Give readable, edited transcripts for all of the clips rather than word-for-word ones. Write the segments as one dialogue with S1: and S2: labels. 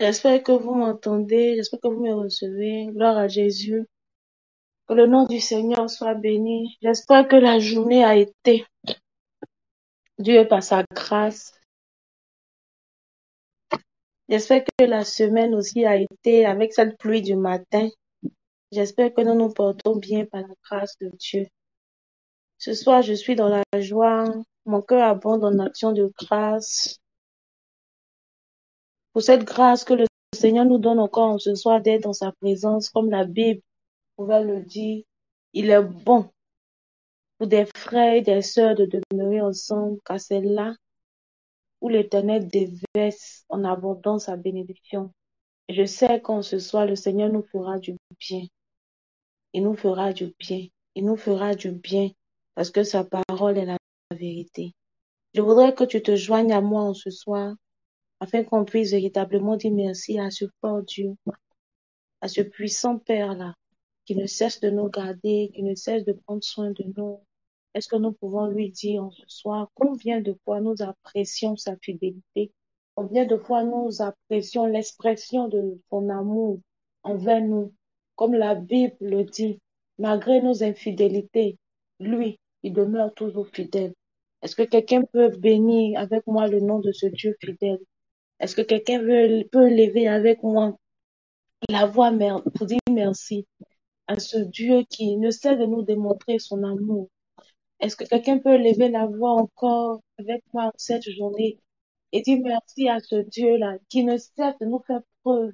S1: J'espère que vous m'entendez, j'espère que vous me recevez. Gloire à Jésus. Que le nom du Seigneur soit béni. J'espère que la journée a été Dieu par sa grâce. J'espère que la semaine aussi a été avec cette pluie du matin. J'espère que nous nous portons bien par la grâce de Dieu. Ce soir, je suis dans la joie. Mon cœur abonde en action de grâce. Pour cette grâce que le Seigneur nous donne encore ce soir d'être dans sa présence, comme la Bible pouvait le dire. Il est bon pour des frères et des sœurs de demeurer ensemble, car c'est là où l'Éternel déverse en abondance sa bénédiction. Et je sais qu'en ce soir, le Seigneur nous fera du bien. Il nous fera du bien. Il nous fera du bien parce que sa parole est la vérité. Je voudrais que tu te joignes à moi en ce soir afin qu'on puisse véritablement dire merci à ce fort Dieu, à ce puissant Père-là, qui ne cesse de nous garder, qui ne cesse de prendre soin de nous. Est-ce que nous pouvons lui dire en ce soir combien de fois nous apprécions sa fidélité, combien de fois nous apprécions l'expression de son amour envers nous, comme la Bible le dit, malgré nos infidélités, lui, il demeure toujours fidèle. Est-ce que quelqu'un peut bénir avec moi le nom de ce Dieu fidèle? Est-ce que quelqu'un peut lever avec moi la voix pour dire merci à ce Dieu qui ne cesse de nous démontrer son amour? Est-ce que quelqu'un peut lever la voix encore avec moi cette journée et dire merci à ce Dieu-là qui ne cesse de nous faire preuve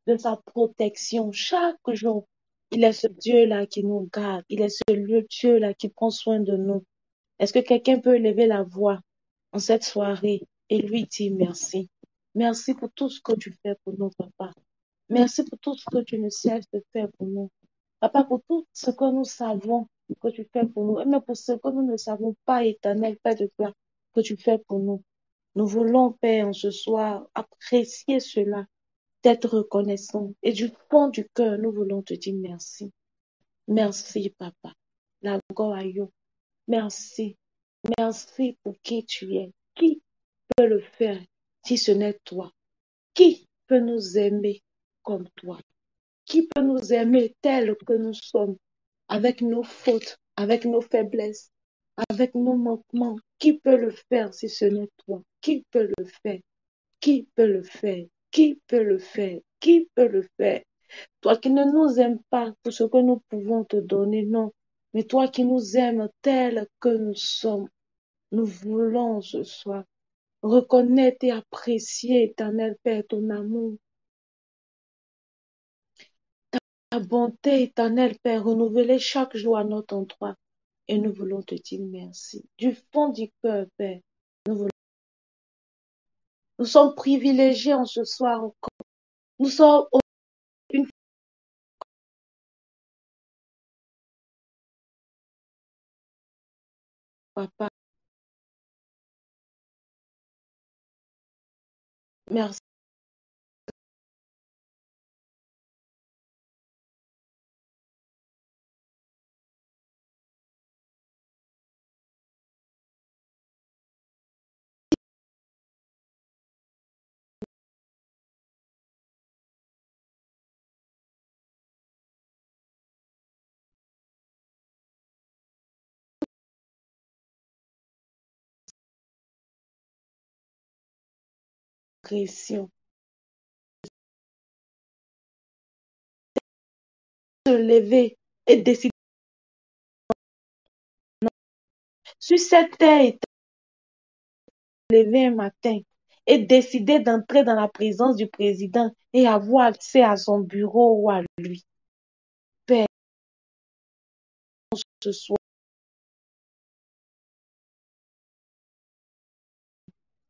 S1: de sa protection chaque jour? Il est ce Dieu-là qui nous garde. Il est ce Dieu-là qui prend soin de nous. Est-ce que quelqu'un peut lever la voix en cette soirée et lui dire merci? Merci pour tout ce que tu fais pour nous, papa. Merci pour tout ce que tu ne cesses de faire pour nous. Papa, pour tout ce que nous savons que tu fais pour nous, et même pour ce que nous ne savons pas, éternel Père de gloire, que tu fais pour nous. Nous voulons, Père, en ce soir, apprécier cela, d'être reconnaissant. Et du fond du cœur, nous voulons te dire merci. Merci, Papa. La gloire à Dieu. Merci. Merci pour qui tu es. Qui peut le faire si ce n'est toi? Qui peut nous aimer comme toi? Qui peut nous aimer tel que nous sommes, avec nos fautes, avec nos faiblesses, avec nos manquements? Qui peut le faire si ce n'est toi? Qui peut le faire? Qui peut le faire? Qui peut le faire? Qui peut le faire? Toi qui ne nous aimes pas pour ce que nous pouvons te donner, non. Mais toi qui nous aimes tel que nous sommes, nous voulons ce soir reconnaître et apprécier, éternel Père, ton amour, ta bonté, éternel Père, renouvelée chaque jour à notre endroit. Et nous voulons te dire merci. Du fond du cœur, Père, nous sommes privilégiés en ce soir encore. Nous sommes une fois, Papa. Merci. Pression. Se lever et décider. Sur cette terre, lever un matin et décider d'entrer dans la présence du président et avoir accès à son bureau ou à lui. Père, ce soir.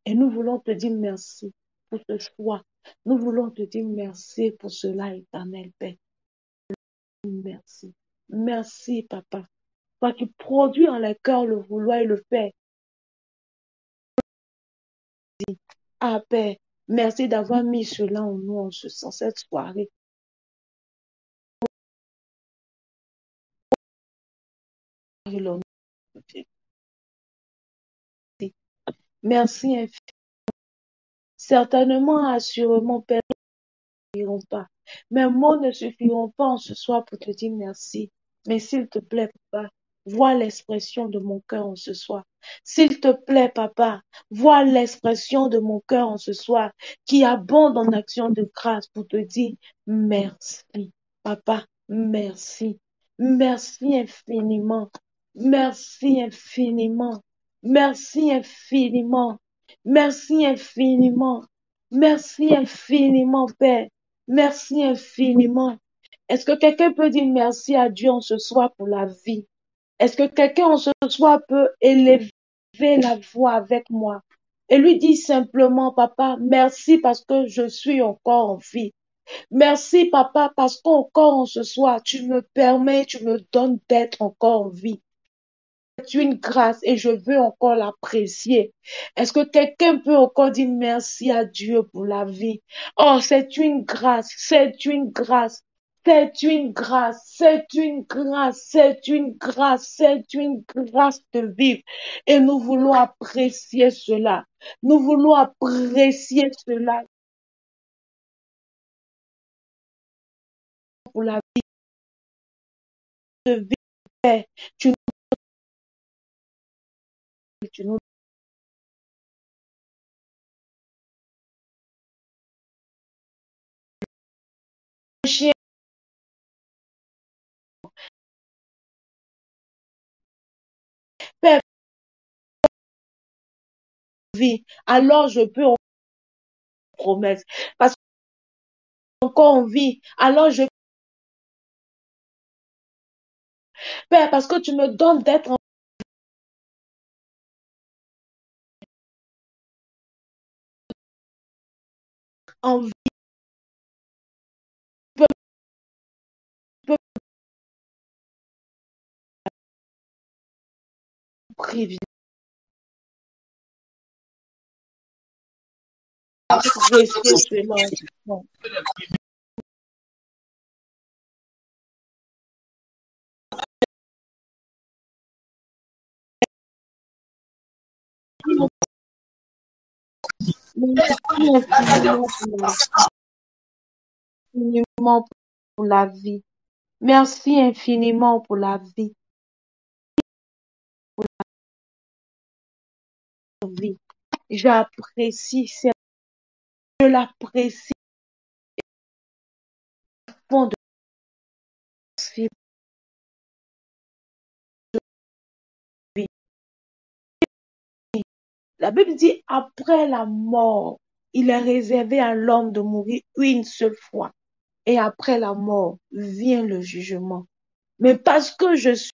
S1: Et nous voulons te dire merci pour ce choix. Nous voulons te dire merci pour cela, éternel Père. Merci. Merci, Papa. Toi qui produis en les cœurs le vouloir et le faire. Ah, Père, merci d'avoir mis cela en nous en ce sens, cette soirée. Merci infiniment. Certainement, assurément, Père, suffiront pas. Mes mots ne suffiront pas en ce soir pour te dire merci. Mais s'il te plaît, papa, vois l'expression de mon cœur en ce soir. S'il te plaît, papa, vois l'expression de mon cœur en ce soir qui abonde en action de grâce pour te dire merci. Papa, merci. Merci infiniment. Merci infiniment. Merci infiniment. Merci infiniment. Merci infiniment, Père. Merci infiniment. Est-ce que quelqu'un peut dire merci à Dieu en ce soir pour la vie? Est-ce que quelqu'un en ce soir peut élever la voix avec moi et lui dire simplement, papa, merci parce que je suis encore en vie. Merci, papa, parce qu'encore en ce soir, tu me permets, tu me donnes d'être encore en vie. C'est une grâce et je veux encore l'apprécier. Est-ce que quelqu'un peut encore dire merci à Dieu pour la vie? Oh, c'est une grâce, c'est une grâce, c'est une grâce, c'est une grâce, c'est une grâce, c'est une grâce de vivre. Et nous voulons apprécier cela. Nous voulons apprécier cela pour la vie de vivre. Père. Tu nous chien, Père, vie. Alors je peux en promesse. Parce qu'encore en vie, alors je Père, parce que tu me donnes d'être en vie. Peu, peu privilège. Apprécier cela. Bon. Infiniment pour la vie. Merci infiniment pour la vie. Pour la vie. J'apprécie, je l'apprécie au fond de ma vie. La Bible dit, après la mort, il est réservé à l'homme de mourir une seule fois. Et après la mort vient le jugement. Mais parce que je suis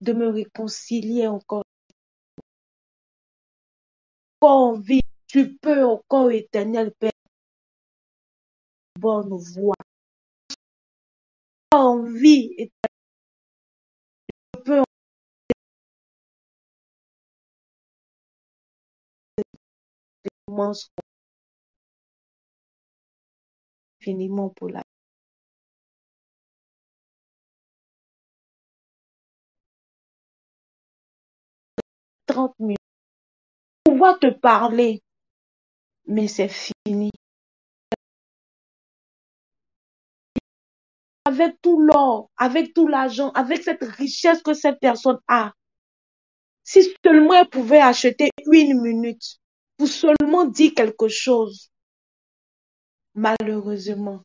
S1: de me réconcilier encore en vie, tu peux encore, éternel Père, bonne voix. En vie, et tu peux commencer infiniment pour la 30 minutes. Pouvoir te parler, mais c'est fini. Avec tout l'or, avec tout l'argent, avec cette richesse que cette personne a, si seulement elle pouvait acheter une minute pour seulement dire quelque chose, malheureusement,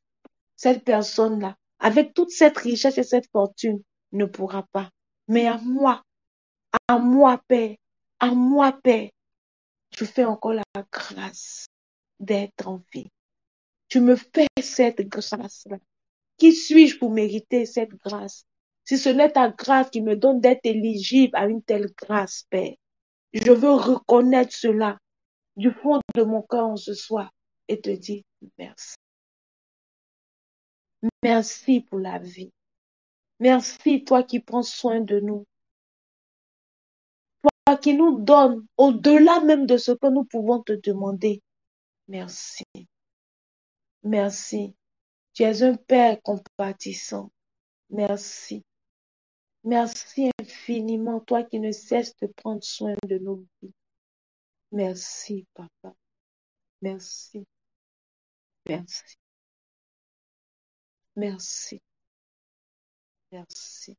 S1: cette personne-là, avec toute cette richesse et cette fortune, ne pourra pas. Mais à moi, Père, à moi, Père, tu fais encore la grâce d'être en vie. Tu me fais cette grâce-là. Qui suis-je pour mériter cette grâce? Si ce n'est ta grâce qui me donne d'être éligible à une telle grâce, Père, je veux reconnaître cela du fond de mon cœur en ce soir et te dire merci. Merci pour la vie. Merci, toi qui prends soin de nous. Toi qui nous donnes au-delà même de ce que nous pouvons te demander. Merci. Merci. Tu es un Père compatissant. Merci. Merci infiniment, toi qui ne cesses de prendre soin de nos vies. Merci, Papa. Merci, merci, merci, merci,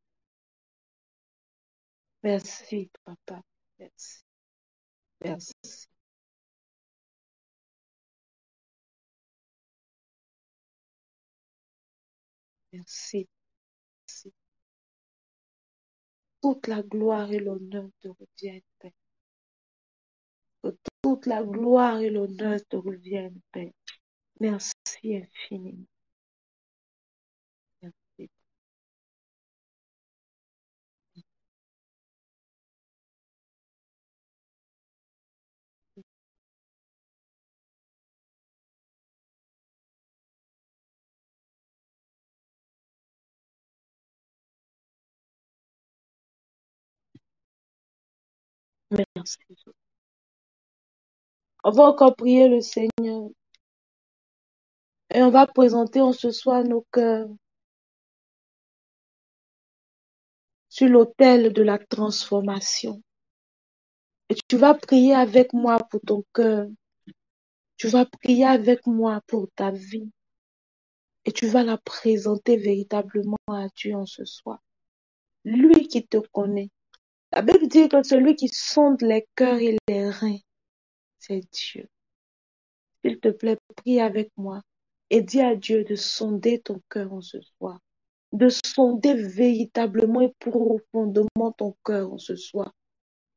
S1: merci, papa. Merci, merci, merci, merci. Toute la gloire et l'honneur te reviennent, Père. Que toute la gloire et l'honneur te reviennent, Père. Merci infiniment. Merci. Merci. On va encore prier le Seigneur et on va présenter en ce soir nos cœurs sur l'autel de la transformation. Et tu vas prier avec moi pour ton cœur. Tu vas prier avec moi pour ta vie. Et tu vas la présenter véritablement à Dieu en ce soir. Lui qui te connaît. La Bible dit que celui qui sonde les cœurs et les reins, c'est Dieu. S'il te plaît, prie avec moi et dis à Dieu de sonder ton cœur en ce soir. De sonder véritablement et profondément ton cœur en ce soir.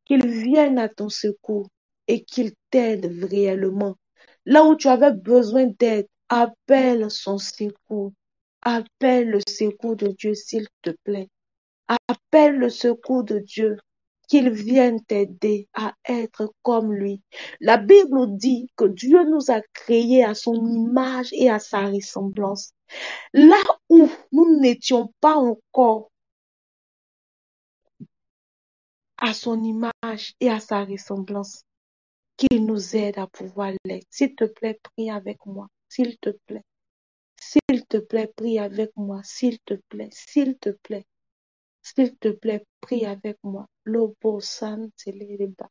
S1: Qu'il vienne à ton secours et qu'il t'aide réellement. Là où tu avais besoin d'aide, appelle son secours. Appelle le secours de Dieu, s'il te plaît. Appelle le secours de Dieu, qu'il vienne t'aider à être comme lui. La Bible nous dit que Dieu nous a créés à son image et à sa ressemblance. Là où nous n'étions pas encore à son image et à sa ressemblance, qu'il nous aide à pouvoir l'être. S'il te plaît, prie avec moi. S'il te plaît. S'il te plaît, prie avec moi. S'il te plaît. S'il te plaît. S'il te plaît, prie avec moi. Lobo San Teleba.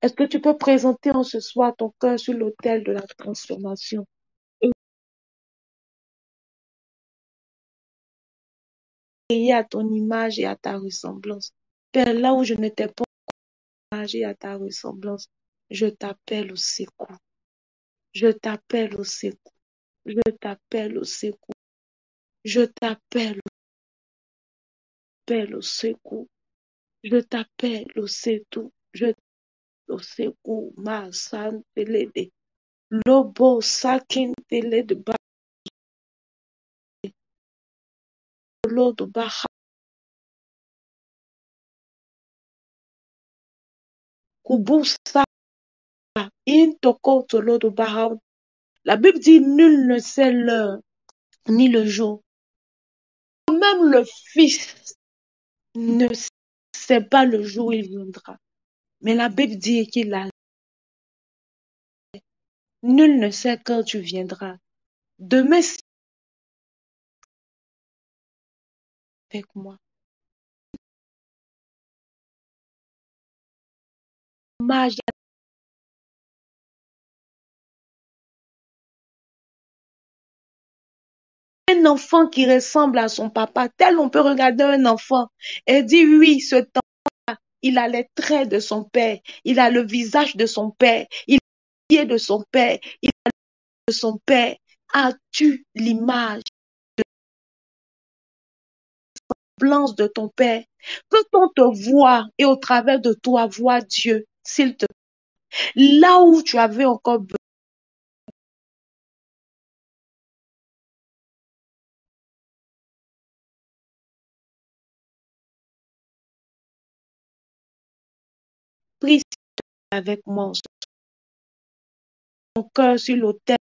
S1: Est-ce que tu peux présenter en ce soir ton cœur sur l'autel de la transformation et créer à ton image et à ta ressemblance? Père, là où je n'étais pas image et à ta ressemblance, je t'appelle au secours. Je t'appelle au secours. Je t'appelle au secours. Je t'appelle au secours. Je t'appelle au secours. Je t'appelle au secours. Ma santelede. Lobo sakin tele de balo de baha. Kubusa. Intoko tolo de baha. La Bible dit nul ne sait l'heure ni le jour. Même le Fils ne sait pas le jour où il viendra. Mais la Bible dit qu'il a. Nul ne sait quand tu viendras. Demain, c'est avec moi. Mage, un enfant qui ressemble à son papa, tel on peut regarder un enfant et dire oui, ce temps, il a les traits de son père, il a le visage de son père, il a les pieds de son père, il a de son père. As-tu l'image blanche de ton père? Peut-on te voir et au travers de toi voir Dieu, s'il te plaît? Là où tu avais encore besoin, prie avec moi, ton cœur sur l'autel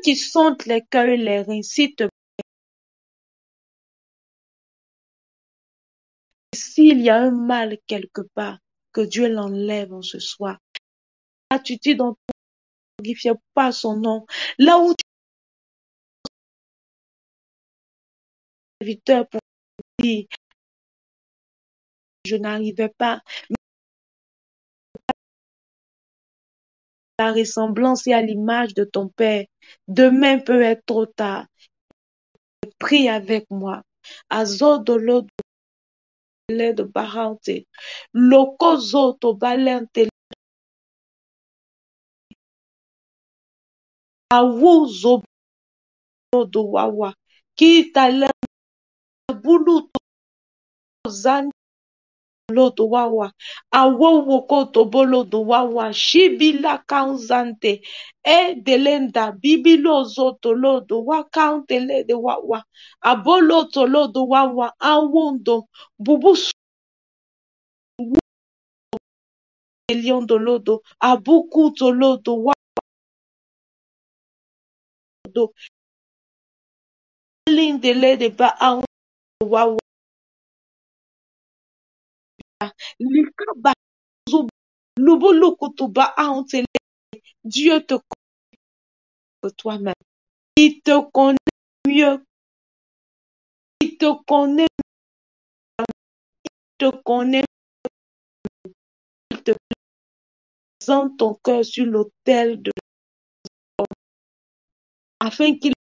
S1: qui sentent les cœurs et les reins, s'il te plaît. S'il y a un mal quelque part, que Dieu l'enlève en ce soir. Là, tu dis dans ton glorifiez pas son nom. Là où tu es serviteur pour dire, je n'arrivais pas, la ressemblance et à l'image de ton Père. Demain peut être trop tard. Prie avec moi. Azodolo de Barante. Lokozo to balente. Awuzo do wawa. Kita le bulu to zan lo do wawa. Awowo ko to bolo do wawa. Shibila kaunzante. E delenda bibilo zoto lo do wa kauntele de wawa. Abolo to lo do wawa. Awondo. Bubu Lion de lodo, abuku to lodo, wado, linde le de ba a wawa, lika ba zubu, lubuluku to ba a Dieu te connaît que toi-même. Il te connaît mieux, il te connaît, il te connaît, il te présente ton cœur sur l'autel de afin qu'il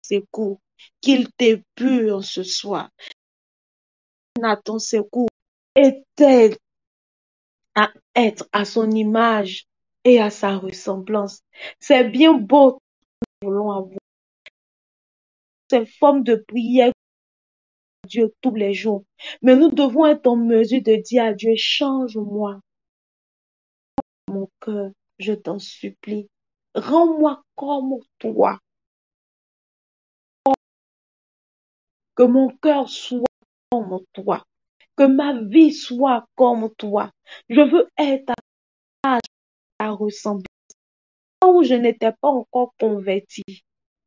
S1: secoue, qu'il t'épure ce soir. À ton secours et t'aide à être à son image et à sa ressemblance. C'est bien beau, nous voulons avoir cette forme de prière à Dieu tous les jours. Mais nous devons être en mesure de dire à Dieu, change-moi mon cœur, je t'en supplie. Rends-moi comme toi. Que mon cœur soit comme toi. Que ma vie soit comme toi. Je veux être à ta ressemblance. Là où je n'étais pas encore convertie,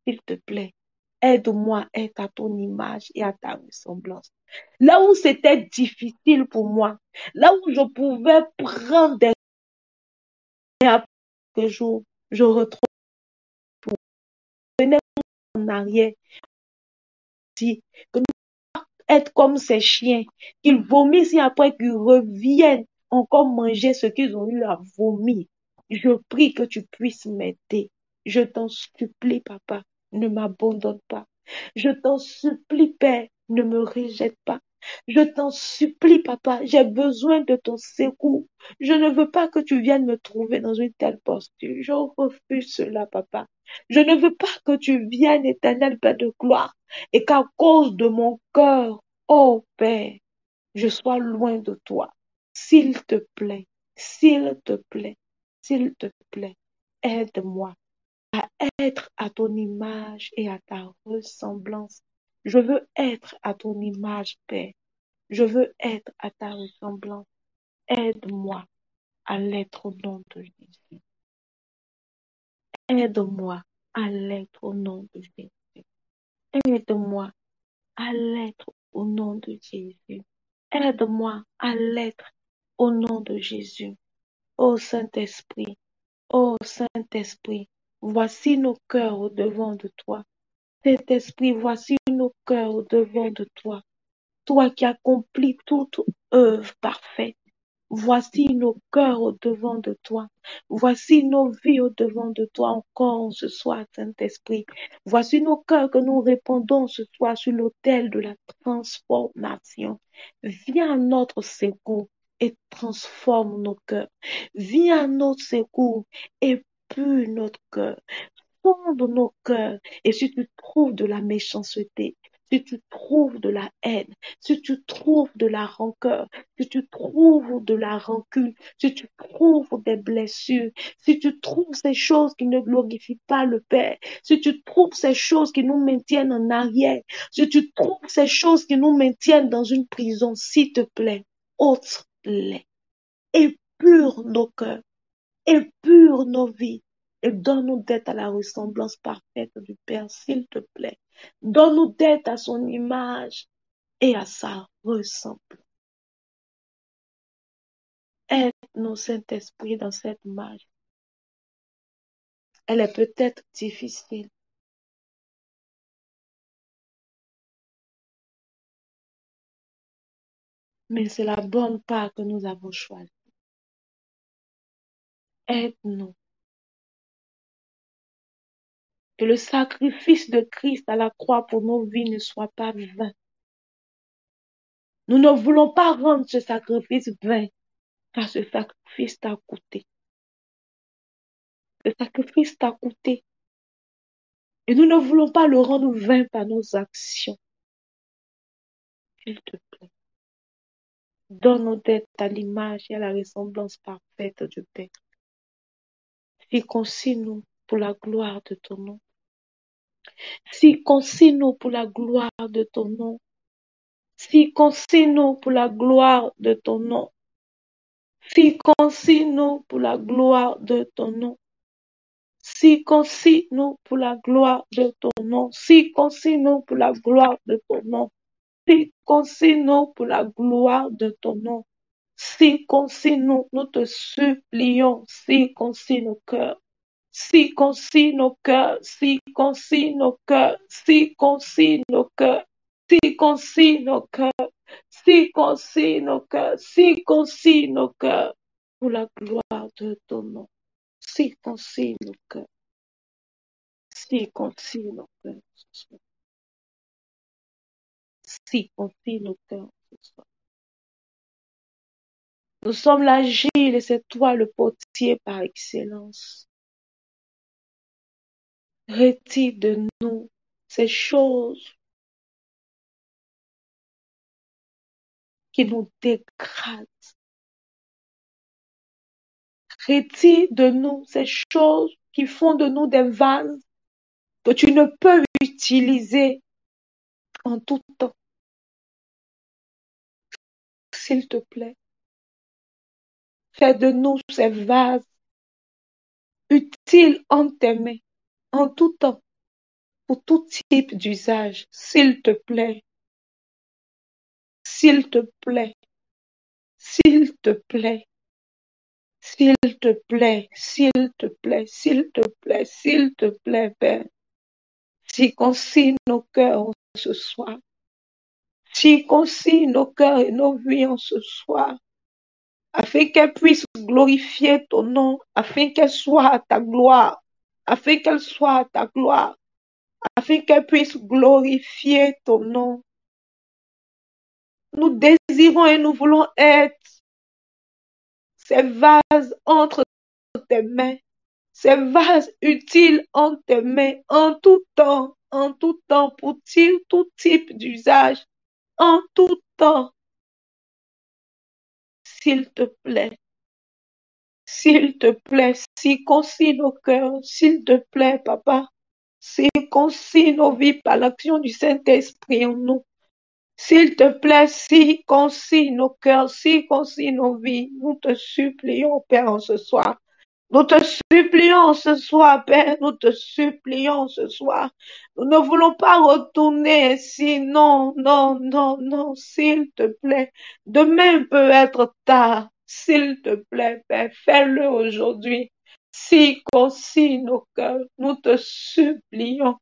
S1: s'il te plaît, aide-moi à être à ton image et à ta ressemblance. Là où c'était difficile pour moi, là où je pouvais prendre des et après quelques jours, je retrouve en arrière, dit que nous être comme ces chiens, qu'ils vomissent et après qu'ils reviennent encore manger ce qu'ils ont eu à vomir. Je prie que tu puisses m'aider. Je t'en supplie, papa, ne m'abandonne pas. Je t'en supplie, Père, ne me rejette pas. Je t'en supplie, papa, j'ai besoin de ton secours. Je ne veux pas que tu viennes me trouver dans une telle posture. Je refuse cela, papa. Je ne veux pas que tu viennes, éternel Père de gloire, et qu'à cause de mon cœur, oh Père, je sois loin de toi. S'il te plaît, s'il te plaît, s'il te plaît, aide-moi à être à ton image et à ta ressemblance. Je veux être à ton image, Père. Je veux être à ta ressemblance. Aide-moi à l'être au nom de Jésus. Aide-moi à l'être au nom de Jésus. Aide-moi à l'être au nom de Jésus. Aide-moi à l'être au nom de Jésus. Ô Saint-Esprit, ô Saint-Esprit, voici nos cœurs au devant de toi. Saint-Esprit, voici nos cœurs au devant de toi. Toi qui accomplis toute œuvre parfaite. Voici nos cœurs au devant de toi. Voici nos vies au devant de toi encore ce soir, Saint-Esprit. Voici nos cœurs que nous répondons ce soir sur l'autel de la transformation. Viens à notre secours et transforme nos cœurs. Viens à notre secours et pue notre cœur. Sonde nos cœurs. Et si tu trouves de la méchanceté, si tu trouves de la haine, si tu trouves de la rancœur, si tu trouves de la rancune, si tu trouves des blessures, si tu trouves ces choses qui ne glorifient pas le Père, si tu trouves ces choses qui nous maintiennent en arrière, si tu trouves ces choses qui nous maintiennent dans une prison, s'il te plaît, ôte-les. Épure nos cœurs, épure nos vies et donne-nous d'être à la ressemblance parfaite du Père, s'il te plaît. Donne-nous d'être à son image et à sa ressemblance. Aide-nous, Saint-Esprit, dans cette marche. Elle est peut-être difficile, mais c'est la bonne part que nous avons choisie. Aide-nous Que le sacrifice de Christ à la croix pour nos vies ne soit pas vain. Nous ne voulons pas rendre ce sacrifice vain, car ce sacrifice t'a coûté. Ce sacrifice t'a coûté. Et nous ne voulons pas le rendre vain par nos actions. S'il te plaît, donne-nous d'être à l'image et à la ressemblance parfaite du Père. Circoncis-nous pour la gloire de ton nom. Circoncis-nous pour la gloire de ton nom. Circoncis-nous pour la gloire de ton nom. Circoncis-nous pour la gloire de ton nom. Circoncis-nous pour la gloire de ton nom. Circoncis-nous pour la gloire de ton nom. Circoncis-nous pour la gloire de ton nom. Circoncis-nous, nous te supplions. Circoncis nos cœurs. Circoncis nos cœurs. Circoncis nos cœurs. Circoncis nos cœurs. Circoncis nos cœurs. Circoncis nos cœurs. Circoncis nos cœurs. Pour la gloire de ton nom. Circoncis nos cœurs. Circoncis nos cœurs. Circoncis nos cœurs ce soir. Nous sommes l'agile et c'est toi le potier par excellence. Retire de nous ces choses qui nous dégradent. Retire de nous ces choses qui font de nous des vases que tu ne peux utiliser en tout temps. S'il te plaît, fais de nous ces vases utiles en tes mains, en tout temps, pour tout type d'usage. S'il te plaît, s'il te plaît, s'il te plaît, s'il te plaît, s'il te plaît, s'il te plaît, s'il te plaît, Père. Circoncis nos cœurs ce soir. Circoncis nos cœurs et nos vies en ce soir, afin qu'elles puissent glorifier ton nom, afin qu'elles soient à ta gloire, afin qu'elles soient à ta gloire, afin qu'elles puissent glorifier ton nom. Nous désirons et nous voulons être ces vases entre tes mains, ces vases utiles en tes mains, en tout temps, pour tout type d'usage, en tout temps. S'il te plaît, circoncis nos cœurs, s'il te plaît, Papa, circoncis nos vies par l'action du Saint-Esprit en nous. S'il te plaît, circoncis nos cœurs, circoncis nos vies. Nous te supplions, Père, en ce soir. Nous te supplions ce soir, Père, nous te supplions ce soir. Nous ne voulons pas retourner ainsi. Non, non, non, non, s'il te plaît. Demain peut être tard. S'il te plaît, Père, fais-le aujourd'hui. Circoncis nos cœurs, nous te supplions.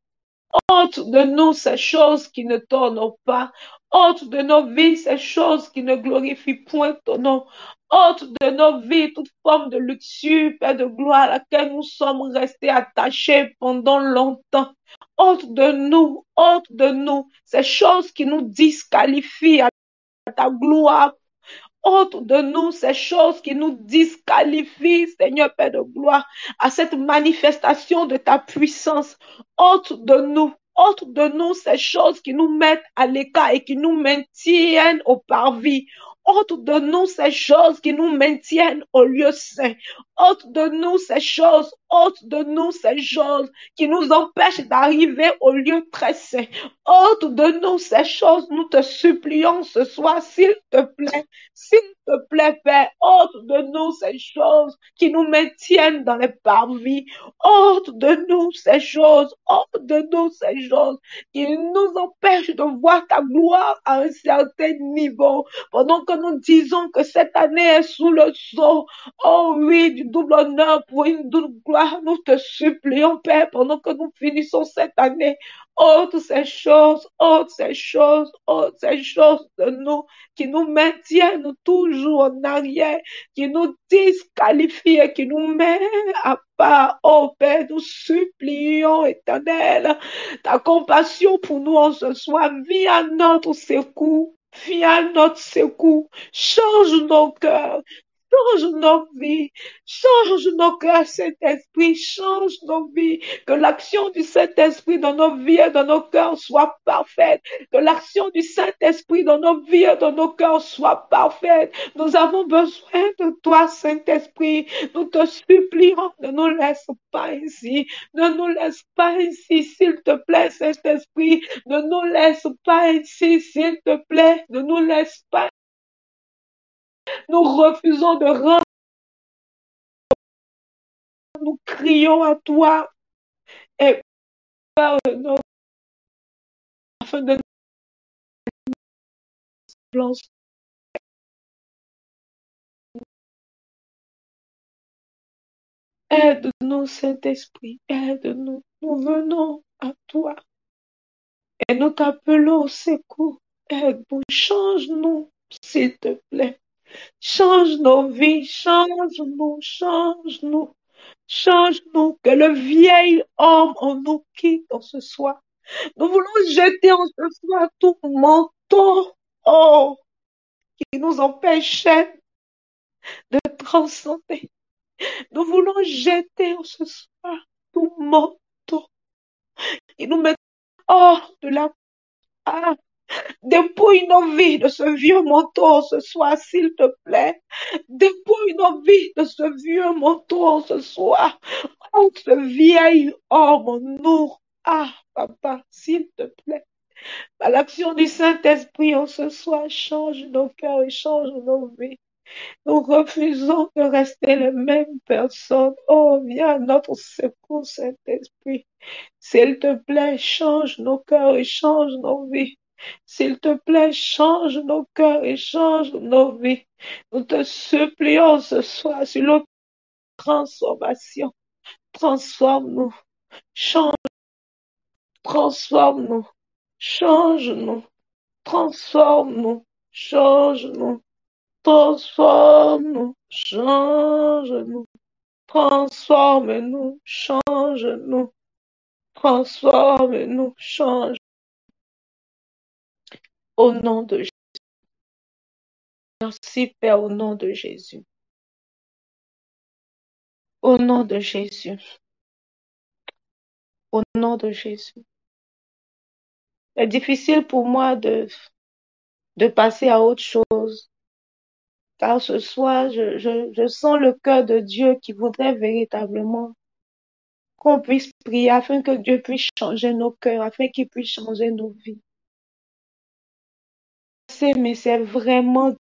S1: Ôte de nous ces choses qui ne t'honorent pas. Ôte de nos vies ces choses qui ne glorifient point ton nom. Ôte de nos vies toute forme de luxure, Père de gloire, à laquelle nous sommes restés attachés pendant longtemps. Ôte de nous ces choses qui nous disqualifient à ta gloire. Ôte de nous ces choses qui nous disqualifient, Seigneur Père de gloire, à cette manifestation de ta puissance. Ôte de nous ces choses qui nous mettent à l'écart et qui nous maintiennent au parvis. Ôte de nous ces choses qui nous maintiennent au lieu saint. Ôte de nous ces choses qui nous empêchent d'arriver au lieu très saint. Ôte de nous ces choses, nous te supplions ce soir, s'il te plaît. S'il te plaît, Père, ôte de nous ces choses qui nous maintiennent dans les parvis. Ôte de nous ces choses qui nous empêchent de voir ta gloire à un certain niveau. Pendant que nous disons que cette année est sous le sceau, oh oui, du double honneur pour une double gloire, nous te supplions, Père, pendant que nous finissons cette année. ôte ces choses de nous qui nous maintiennent toujours en arrière, qui nous disqualifient et qui nous mettent à part. Oh Père, nous supplions, Éternel, ta compassion pour nous en ce soir. Viens à notre secours. Viens à notre secours. Change nos cœurs. Change nos vies, change nos cœurs, Saint-Esprit, change nos vies, que l'action du Saint-Esprit dans nos vies et dans nos cœurs soit parfaite, que l'action du Saint-Esprit dans nos vies et dans nos cœurs soit parfaite. Nous avons besoin de toi, Saint-Esprit. Nous te supplions, ne nous laisse pas ici, ne nous laisse pas ici, s'il te plaît, Saint-Esprit, ne nous laisse pas ici, s'il te plaît, ne nous laisse pas. Nous refusons de rendre. Nous crions à toi et pardonne-nous afin de nous lancer. Aide-nous, Saint-Esprit, aide-nous. Nous venons à toi et nous t'appelons au secours. Aide-nous, change-nous, s'il te plaît. Change nos vies, change-nous, change-nous, change-nous, que le vieil homme en nous quitte en ce soir. Nous voulons jeter en ce soir tout manteau, oh, qui nous empêchait de transcender. Nous voulons jeter en ce soir tout manteau qui nous met hors de la part. Dépouille nos vies de ce vieux manteau ce soir, s'il te plaît. Dépouille nos vies de ce vieux manteau ce soir. Oh, ce vieil homme en nous. Ah, papa, s'il te plaît. Par l'action du Saint-Esprit en ce soir, change nos cœurs et change nos vies. Nous refusons de rester les mêmes personnes. Oh, viens à notre secours, Saint-Esprit. S'il te plaît, change nos cœurs et change nos vies. S'il te plaît, change nos cœurs et change nos vies. Nous te supplions ce soir sur notre transformation. Transforme-nous, change, transforme-nous, change-nous, transforme-nous, change-nous, transforme-nous, change-nous, transforme-nous, change-nous, transforme-nous, change. Au nom de Jésus. Merci, Père, au nom de Jésus. Au nom de Jésus. Au nom de Jésus. C'est difficile pour moi de passer à autre chose. Car ce soir, je sens le cœur de Dieu qui voudrait véritablement qu'on puisse prier afin que Dieu puisse changer nos cœurs, afin qu'il puisse changer nos vies. Mais c'est vraiment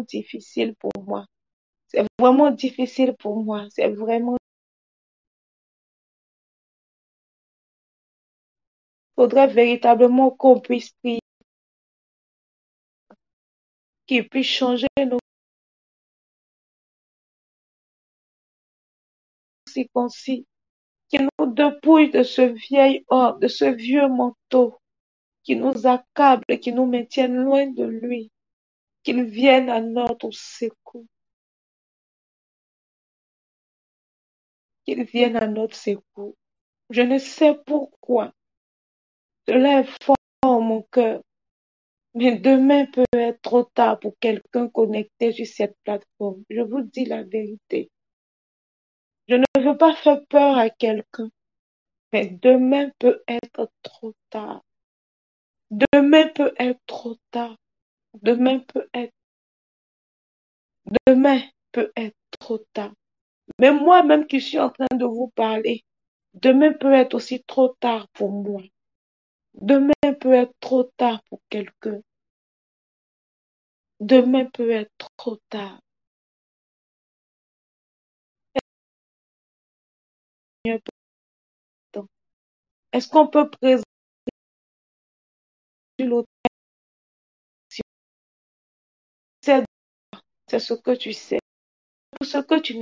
S1: difficile pour moi. C'est vraiment difficile pour moi. C'est vraiment. Il faudrait véritablement qu'on puisse prier, qu'il puisse changer nos circoncis, qu'il nous dépouille de ce vieil homme, de ce vieux manteau qui nous accable et qui nous maintienne loin de lui, qu'il vienne à notre secours, qu'il vienne à notre secours. Je ne sais pourquoi cela est fort en mon cœur, mais demain peut être trop tard pour quelqu'un connecté sur cette plateforme. Je vous dis la vérité. Je ne veux pas faire peur à quelqu'un, mais demain peut être trop tard. Demain peut être trop tard. Demain peut être trop tard. Mais moi-même qui suis en train de vous parler, demain peut être aussi trop tard pour moi. Demain peut être trop tard pour quelqu'un. Demain peut être trop tard. Est-ce qu'on peut présenter l'autre? C'est ce que tu sais. Pour ce que tu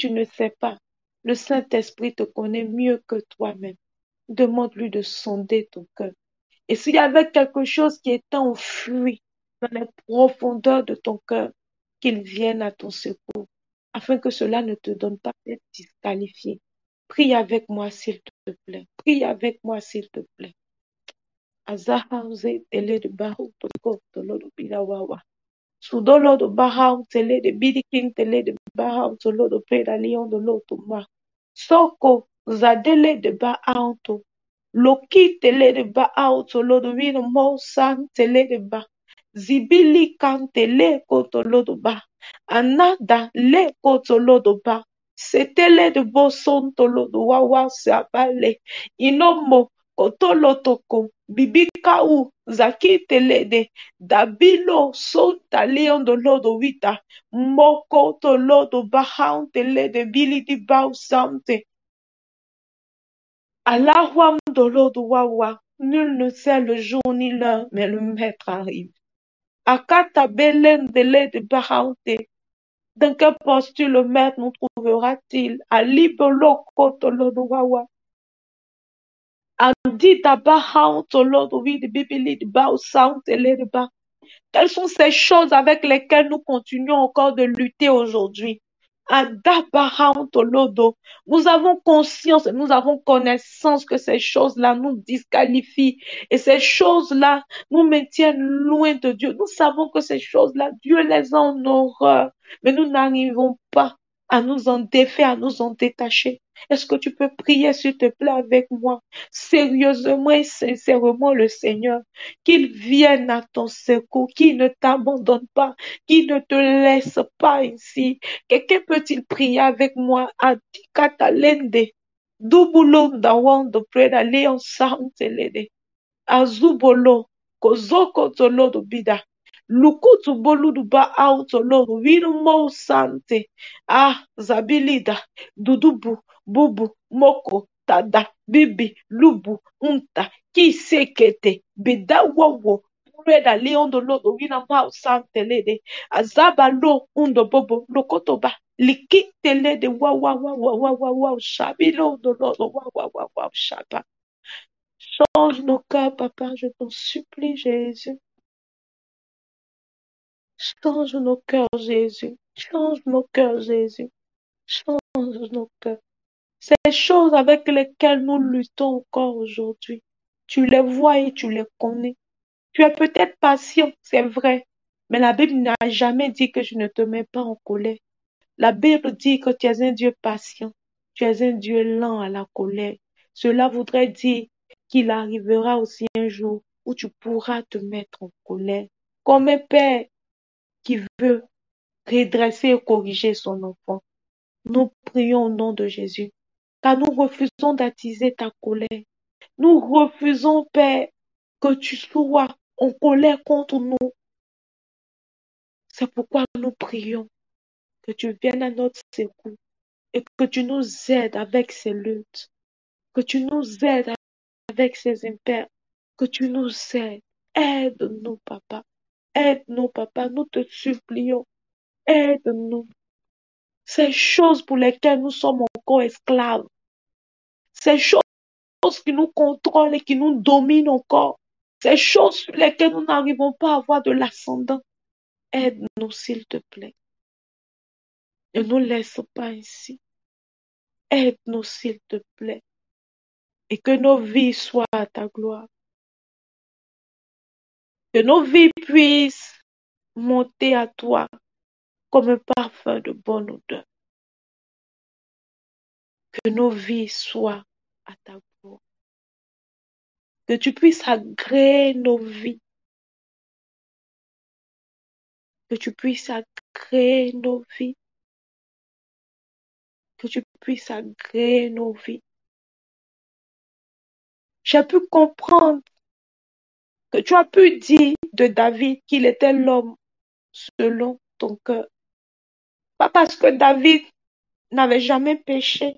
S1: ne sais pas, le Saint-Esprit te connaît mieux que toi-même. Demande-lui de sonder ton cœur. Et s'il y avait quelque chose qui était enfoui dans les profondeurs de ton cœur, qu'il vienne à ton secours, afin que cela ne te donne pas d'être disqualifié. Prie avec moi, s'il te plaît. Prie avec moi, s'il te plaît. Azahauze tele de bahu toko tolo do bilawawa. Sudolo do bahau tele de bidiking tele de bahau tolo do peda lion do loto ma. Soko zadele de baauto. Loki tele de baau tolo do vino mo san tele de ba. Zibili kan tele kotolo do ba. Anada le kotolo do ba. Setele de boson tolo do wawa sabale. Inomo kotolo toko. Bibika u zaki telede. Dabilo son talion do lodo wita. Moko to lodo bahaun telede bili di bau samte. Allahwam do lodo wawa. Nul ne sait le jour ni l'heure, mais le maître arrive. Akata belen dele de bahaunte. Dans quelle posture le maître nous trouvera-t-il? Alibolo koto lodo wawa. Andi tabahaun to lodo widi bibili di bau sound telede ba. Quelles sont ces choses avec lesquelles nous continuons encore de lutter aujourd'hui? Nous avons conscience et nous avons connaissance que ces choses-là nous disqualifient et ces choses-là nous maintiennent loin de Dieu. Nous savons que ces choses-là, Dieu les a en horreur, mais nous n'arrivons pas à nous en défaire, à nous en détacher. Est-ce que tu peux prier, s'il te plaît, avec moi, sérieusement et sincèrement, le Seigneur, qu'il vienne à ton secours, qu'il ne t'abandonne pas, qu'il ne te laisse pas ici. Quelqu'un peut-il prier avec moi? Adikatalende, dubulunda wando preda leon santelede, azubolo, kozoko tolodo bida. Lukutu boludu ba auto lodo winu mo sante. Ah, zabilida, dudubu, bubu, moko, tada, bibi, lubu, unta, kisekete, bida wowo, preda leon do lodo wina ma sante lede. Azaba lo undo bobo, lokotoba, likite lede wa wa wa wa wa wa wa shabilo do lodo wa wa wa wa shaba. Change nos cœurs, papa, je t'en supplie, Jésus. Change nos cœurs, Jésus. Change nos cœurs, Jésus. Change nos cœurs. Ces choses avec lesquelles nous luttons encore aujourd'hui, tu les vois et tu les connais. Tu es peut-être patient, c'est vrai, mais la Bible n'a jamais dit que je ne te mets pas en colère. La Bible dit que tu es un Dieu patient, tu es un Dieu lent à la colère. Cela voudrait dire qu'il arrivera aussi un jour où tu pourras te mettre en colère. Comme un père qui veut redresser et corriger son enfant. Nous prions au nom de Jésus, car nous refusons d'attiser ta colère. Nous refusons, Père, que tu sois en colère contre nous. C'est pourquoi nous prions que tu viennes à notre secours et que tu nous aides avec ces luttes, que tu nous aides avec ces impairs, que tu nous aides. Aide-nous, papa. Aide-nous, papa. Nous te supplions. Aide-nous. Ces choses pour lesquelles nous sommes encore esclaves, ces choses qui nous contrôlent et qui nous dominent encore, ces choses sur lesquelles nous n'arrivons pas à avoir de l'ascendant, aide-nous s'il te plaît. Ne nous laisse pas ainsi. Aide-nous s'il te plaît. Et que nos vies soient à ta gloire. Que nos vies puissent monter à toi comme un parfum de bonne odeur. Que nos vies soient à ta gloire. Que tu puisses agréer nos vies. Que tu puisses agréer nos vies. Que tu puisses agréer nos vies. J'ai pu comprendre que tu as pu dire de David qu'il était l'homme selon ton cœur. Pas parce que David n'avait jamais péché.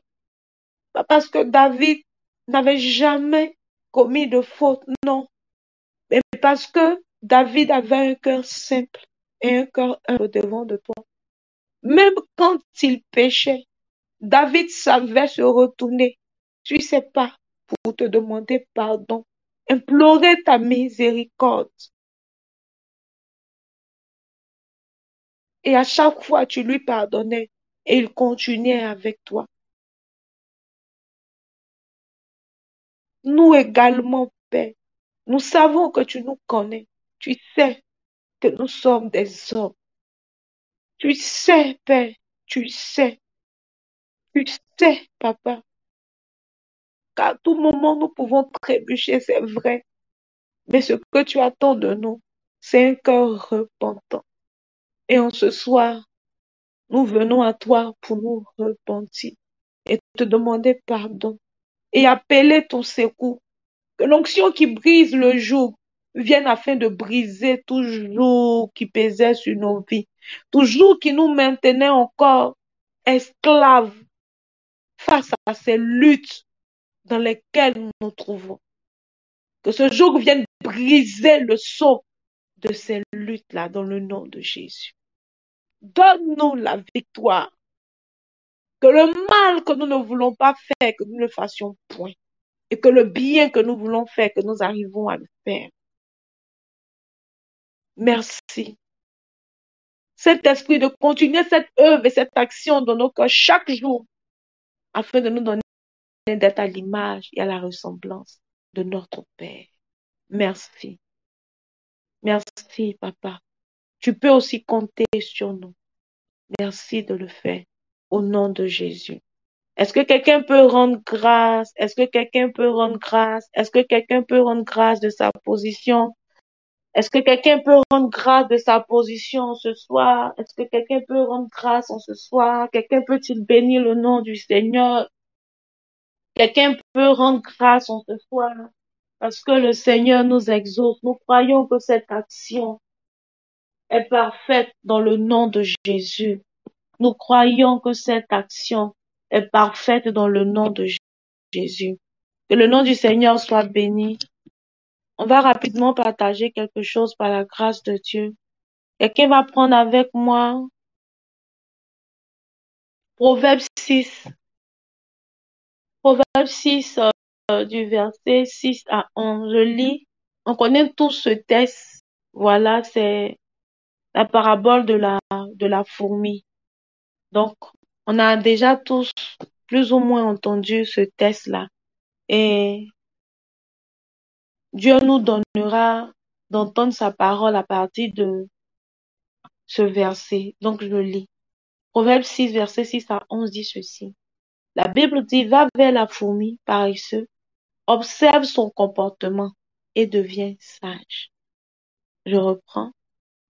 S1: Pas parce que David n'avait jamais commis de faute, non. Mais parce que David avait un cœur simple et un cœur humble devant de toi. Même quand il péchait, David savait se retourner, tu sais pas, pour te demander pardon, implorer ta miséricorde. Et à chaque fois, tu lui pardonnais et il continuait avec toi. Nous également, Père, nous savons que tu nous connais. Tu sais que nous sommes des hommes. Tu sais, Père, tu sais, Papa, qu'à tout moment, nous pouvons trébucher, c'est vrai. Mais ce que tu attends de nous, c'est un cœur repentant. Et en ce soir, nous venons à toi pour nous repentir et te demander pardon et appeler ton secours. Que l'onction qui brise le joug vienne afin de briser tout joug qui pesait sur nos vies, toujours qui nous maintenait encore esclaves face à ces luttes dans lesquelles nous nous trouvons. Que ce joug vienne briser le sceau de ces luttes-là dans le nom de Jésus. Donne-nous la victoire. Que le mal que nous ne voulons pas faire, que nous ne le fassions point. Et que le bien que nous voulons faire, que nous arrivons à le faire. Merci. Saint-Esprit, de continuer cette œuvre et cette action dans nos cœurs chaque jour, afin de nous donner d'être à l'image et à la ressemblance de notre Père. Merci. Merci, Papa. Tu peux aussi compter sur nous. Merci de le faire. Au nom de Jésus. Est-ce que quelqu'un peut rendre grâce? Est-ce que quelqu'un peut rendre grâce? Est-ce que quelqu'un peut rendre grâce de sa position? Est-ce que quelqu'un peut rendre grâce de sa position ce soir? Est-ce que quelqu'un peut rendre grâce en ce soir? Quelqu'un peut-il bénir le nom du Seigneur? Quelqu'un peut rendre grâce en ce soir? Parce que le Seigneur nous exauce. Nous croyons que cette action est parfaite dans le nom de Jésus. Nous croyons que cette action est parfaite dans le nom de Jésus. Que le nom du Seigneur soit béni. On va rapidement partager quelque chose par la grâce de Dieu. Quelqu'un va prendre avec moi Proverbe 6. Proverbe 6 du verset 6 à 11. Je lis. On connaît tous ce texte. Voilà, c'est la parabole de la fourmi. Donc, on a déjà tous plus ou moins entendu ce texte-là. Et Dieu nous donnera d'entendre sa parole à partir de ce verset. Donc, je lis. Proverbe 6, verset 6 à 11 dit ceci. La Bible dit, va vers la fourmi paresseux, observe son comportement et deviens sage. Je reprends.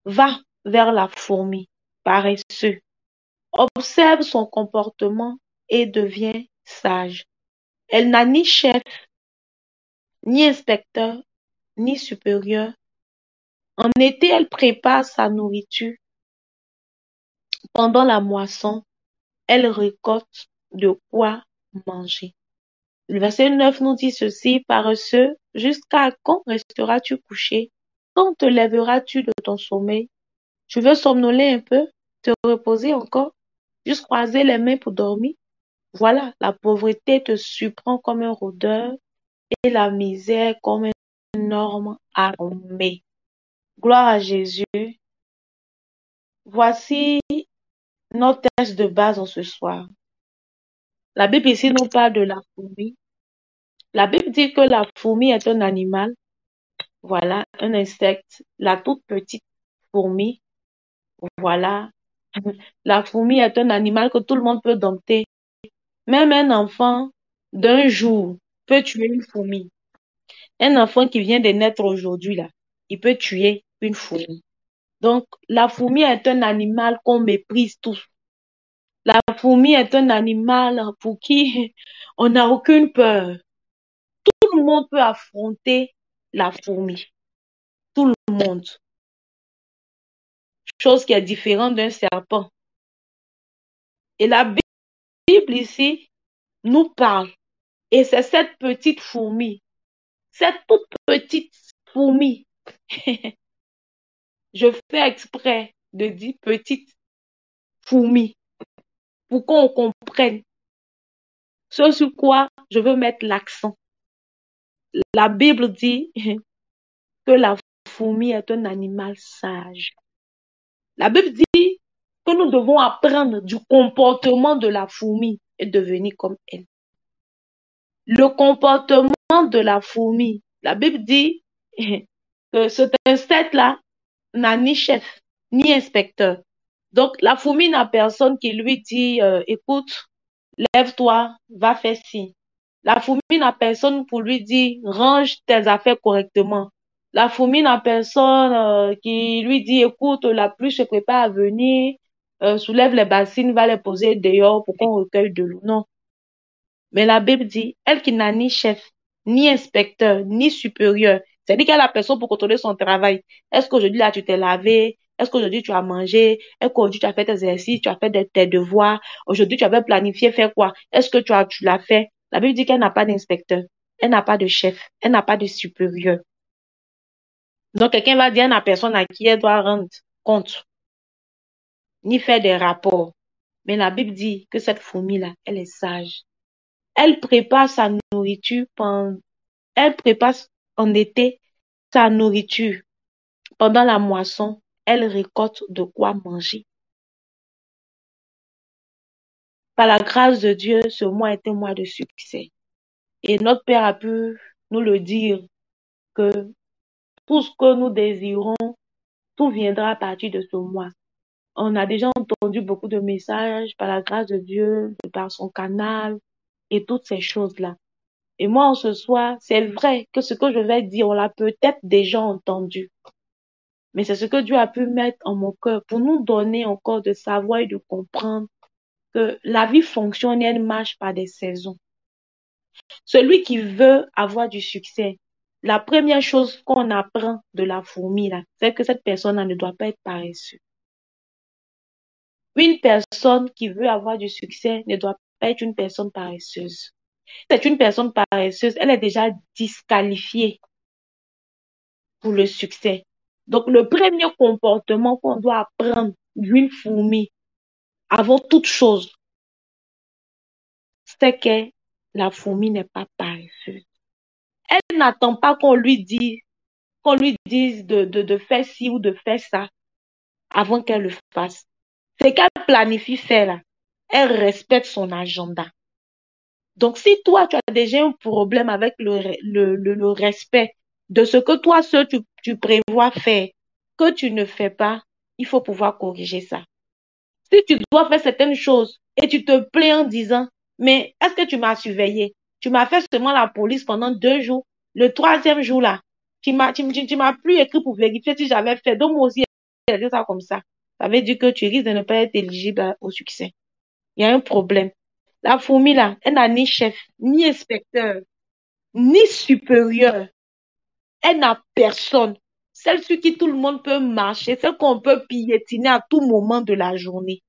S1: Va vers la fourmi paresseux, observe son comportement et deviens sage. Elle n'a ni chef, ni inspecteur, ni supérieur. En été, elle prépare sa nourriture. Pendant la moisson, elle récolte de quoi manger. Le verset 9 nous dit ceci, paresseux, jusqu'à quand resteras-tu couché? Quand te lèveras-tu de ton sommeil? Tu veux somnoler un peu, te reposer encore, juste croiser les mains pour dormir? Voilà, la pauvreté te surprend comme un rôdeur et la misère comme une énorme armée. Gloire à Jésus. Voici notre texte de base en ce soir. La Bible ici nous parle de la fourmi. La Bible dit que la fourmi est un animal, voilà, un insecte, la toute petite fourmi, voilà. La fourmi est un animal que tout le monde peut dompter. Même un enfant d'un jour peut tuer une fourmi. Un enfant qui vient de naître aujourd'hui, là, il peut tuer une fourmi. Donc, la fourmi est un animal qu'on méprise tous. La fourmi est un animal pour qui on n'a aucune peur. Tout le monde peut affronter la fourmi. Tout le monde. Chose qui est différente d'un serpent. Et la Bible ici nous parle. Et c'est cette petite fourmi, cette toute petite fourmi. Je fais exprès de dire petite fourmi pour qu'on comprenne ce sur quoi je veux mettre l'accent. La Bible dit que la fourmi est un animal sage. La Bible dit que nous devons apprendre du comportement de la fourmi et devenir comme elle. Le comportement de la fourmi, la Bible dit que cet insecte-là n'a ni chef, ni inspecteur. Donc, la fourmi n'a personne qui lui dit, écoute, lève-toi, va faire ci. La fourmi n'a personne pour lui dire, range tes affaires correctement. La fourmi n'a personne qui lui dit, écoute, la pluie se prépare à venir, soulève les bassines, va les poser dehors pour qu'on recueille de l'eau. Non. Mais la Bible dit, elle qui n'a ni chef, ni inspecteur, ni supérieur, c'est-à-dire qu'elle a personne pour contrôler son travail. Est-ce qu'aujourd'hui, là, tu t'es lavé? Est-ce qu'aujourd'hui, tu as mangé? Est-ce qu'aujourd'hui, tu as fait tes exercices? Tu as fait tes devoirs? Aujourd'hui, tu avais planifié faire quoi? Est-ce que tu l'as fait? La Bible dit qu'elle n'a pas d'inspecteur. Elle n'a pas de chef. Elle n'a pas de supérieur. Donc, quelqu'un va dire à la personne à qui elle doit rendre compte, ni faire des rapports. Mais la Bible dit que cette fourmi-là, elle est sage. Elle prépare sa nourriture elle prépare en été sa nourriture. Pendant la moisson, elle récolte de quoi manger. Par la grâce de Dieu, ce mois est un mois de succès. Et notre Père a pu nous le dire que tout ce que nous désirons, tout viendra à partir de ce mois. On a déjà entendu beaucoup de messages par la grâce de Dieu, par son canal et toutes ces choses-là. Et moi, en ce soir, c'est vrai que ce que je vais dire, on l'a peut-être déjà entendu. Mais c'est ce que Dieu a pu mettre en mon cœur pour nous donner encore de savoir et de comprendre que la vie fonctionne et elle marche par des saisons. Celui qui veut avoir du succès, la première chose qu'on apprend de la fourmi, là, c'est que cette personne ne doit pas être paresseuse. Une personne qui veut avoir du succès ne doit pas être une personne paresseuse. C'est une personne paresseuse, elle est déjà disqualifiée pour le succès. Donc, le premier comportement qu'on doit apprendre d'une fourmi, avant toute chose, c'est que la fourmi n'est pas paresseuse. Elle n'attend pas qu'on lui dise de faire ci ou de faire ça avant qu'elle le fasse. C'est qu'elle planifie faire là. Elle respecte son agenda. Donc, si toi, tu as déjà un problème avec le respect de ce que toi seul tu prévois faire, que tu ne fais pas, il faut pouvoir corriger ça. Si tu dois faire certaines choses et tu te plains en disant, mais est-ce que tu m'as surveillé? Tu m'as fait seulement la police pendant 2 jours. Le troisième jour là, tu m'as plus écrit pour vérifier si j'avais fait. Donc moi aussi, j'ai dit ça comme ça. Ça veut dire que tu risques de ne pas être éligible au succès. Il y a un problème. La fourmi là, elle n'a ni chef, ni inspecteur, ni supérieur. Elle n'a personne. Celle sur qui tout le monde peut marcher, celle qu'on peut piétiner à tout moment de la journée.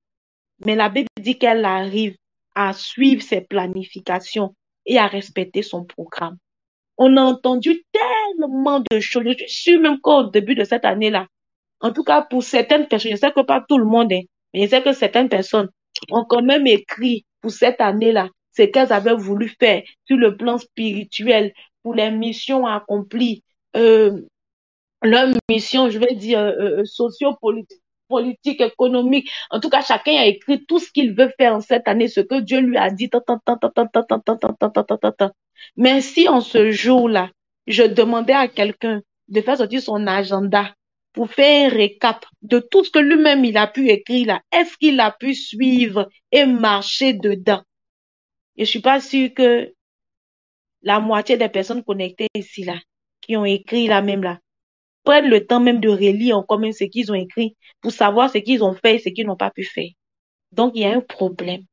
S1: Mais la Bible dit qu'elle arrive à suivre ses planifications et à respecter son programme. On a entendu tellement de choses. Je suis sûre même qu'au début de cette année-là, en tout cas pour certaines personnes, je sais que pas tout le monde, mais je sais que certaines personnes ont quand même écrit pour cette année-là ce qu'elles avaient voulu faire sur le plan spirituel, pour les missions accomplies, euh, leur mission, je vais dire, sociopolitique, politique, économique. En tout cas, chacun a écrit tout ce qu'il veut faire en cette année, ce que Dieu lui a dit. Mais si en ce jour-là, je demandais à quelqu'un de faire sortir son agenda pour faire un récap de tout ce que lui-même il a pu écrire là, est-ce qu'il a pu suivre et marcher dedans? Et je suis pas sûre que la moitié des personnes connectées ici là, qui ont écrit là même là, prennent le temps même de relire encore même ce qu'ils ont écrit pour savoir ce qu'ils ont fait et ce qu'ils n'ont pas pu faire. Donc, il y a un problème.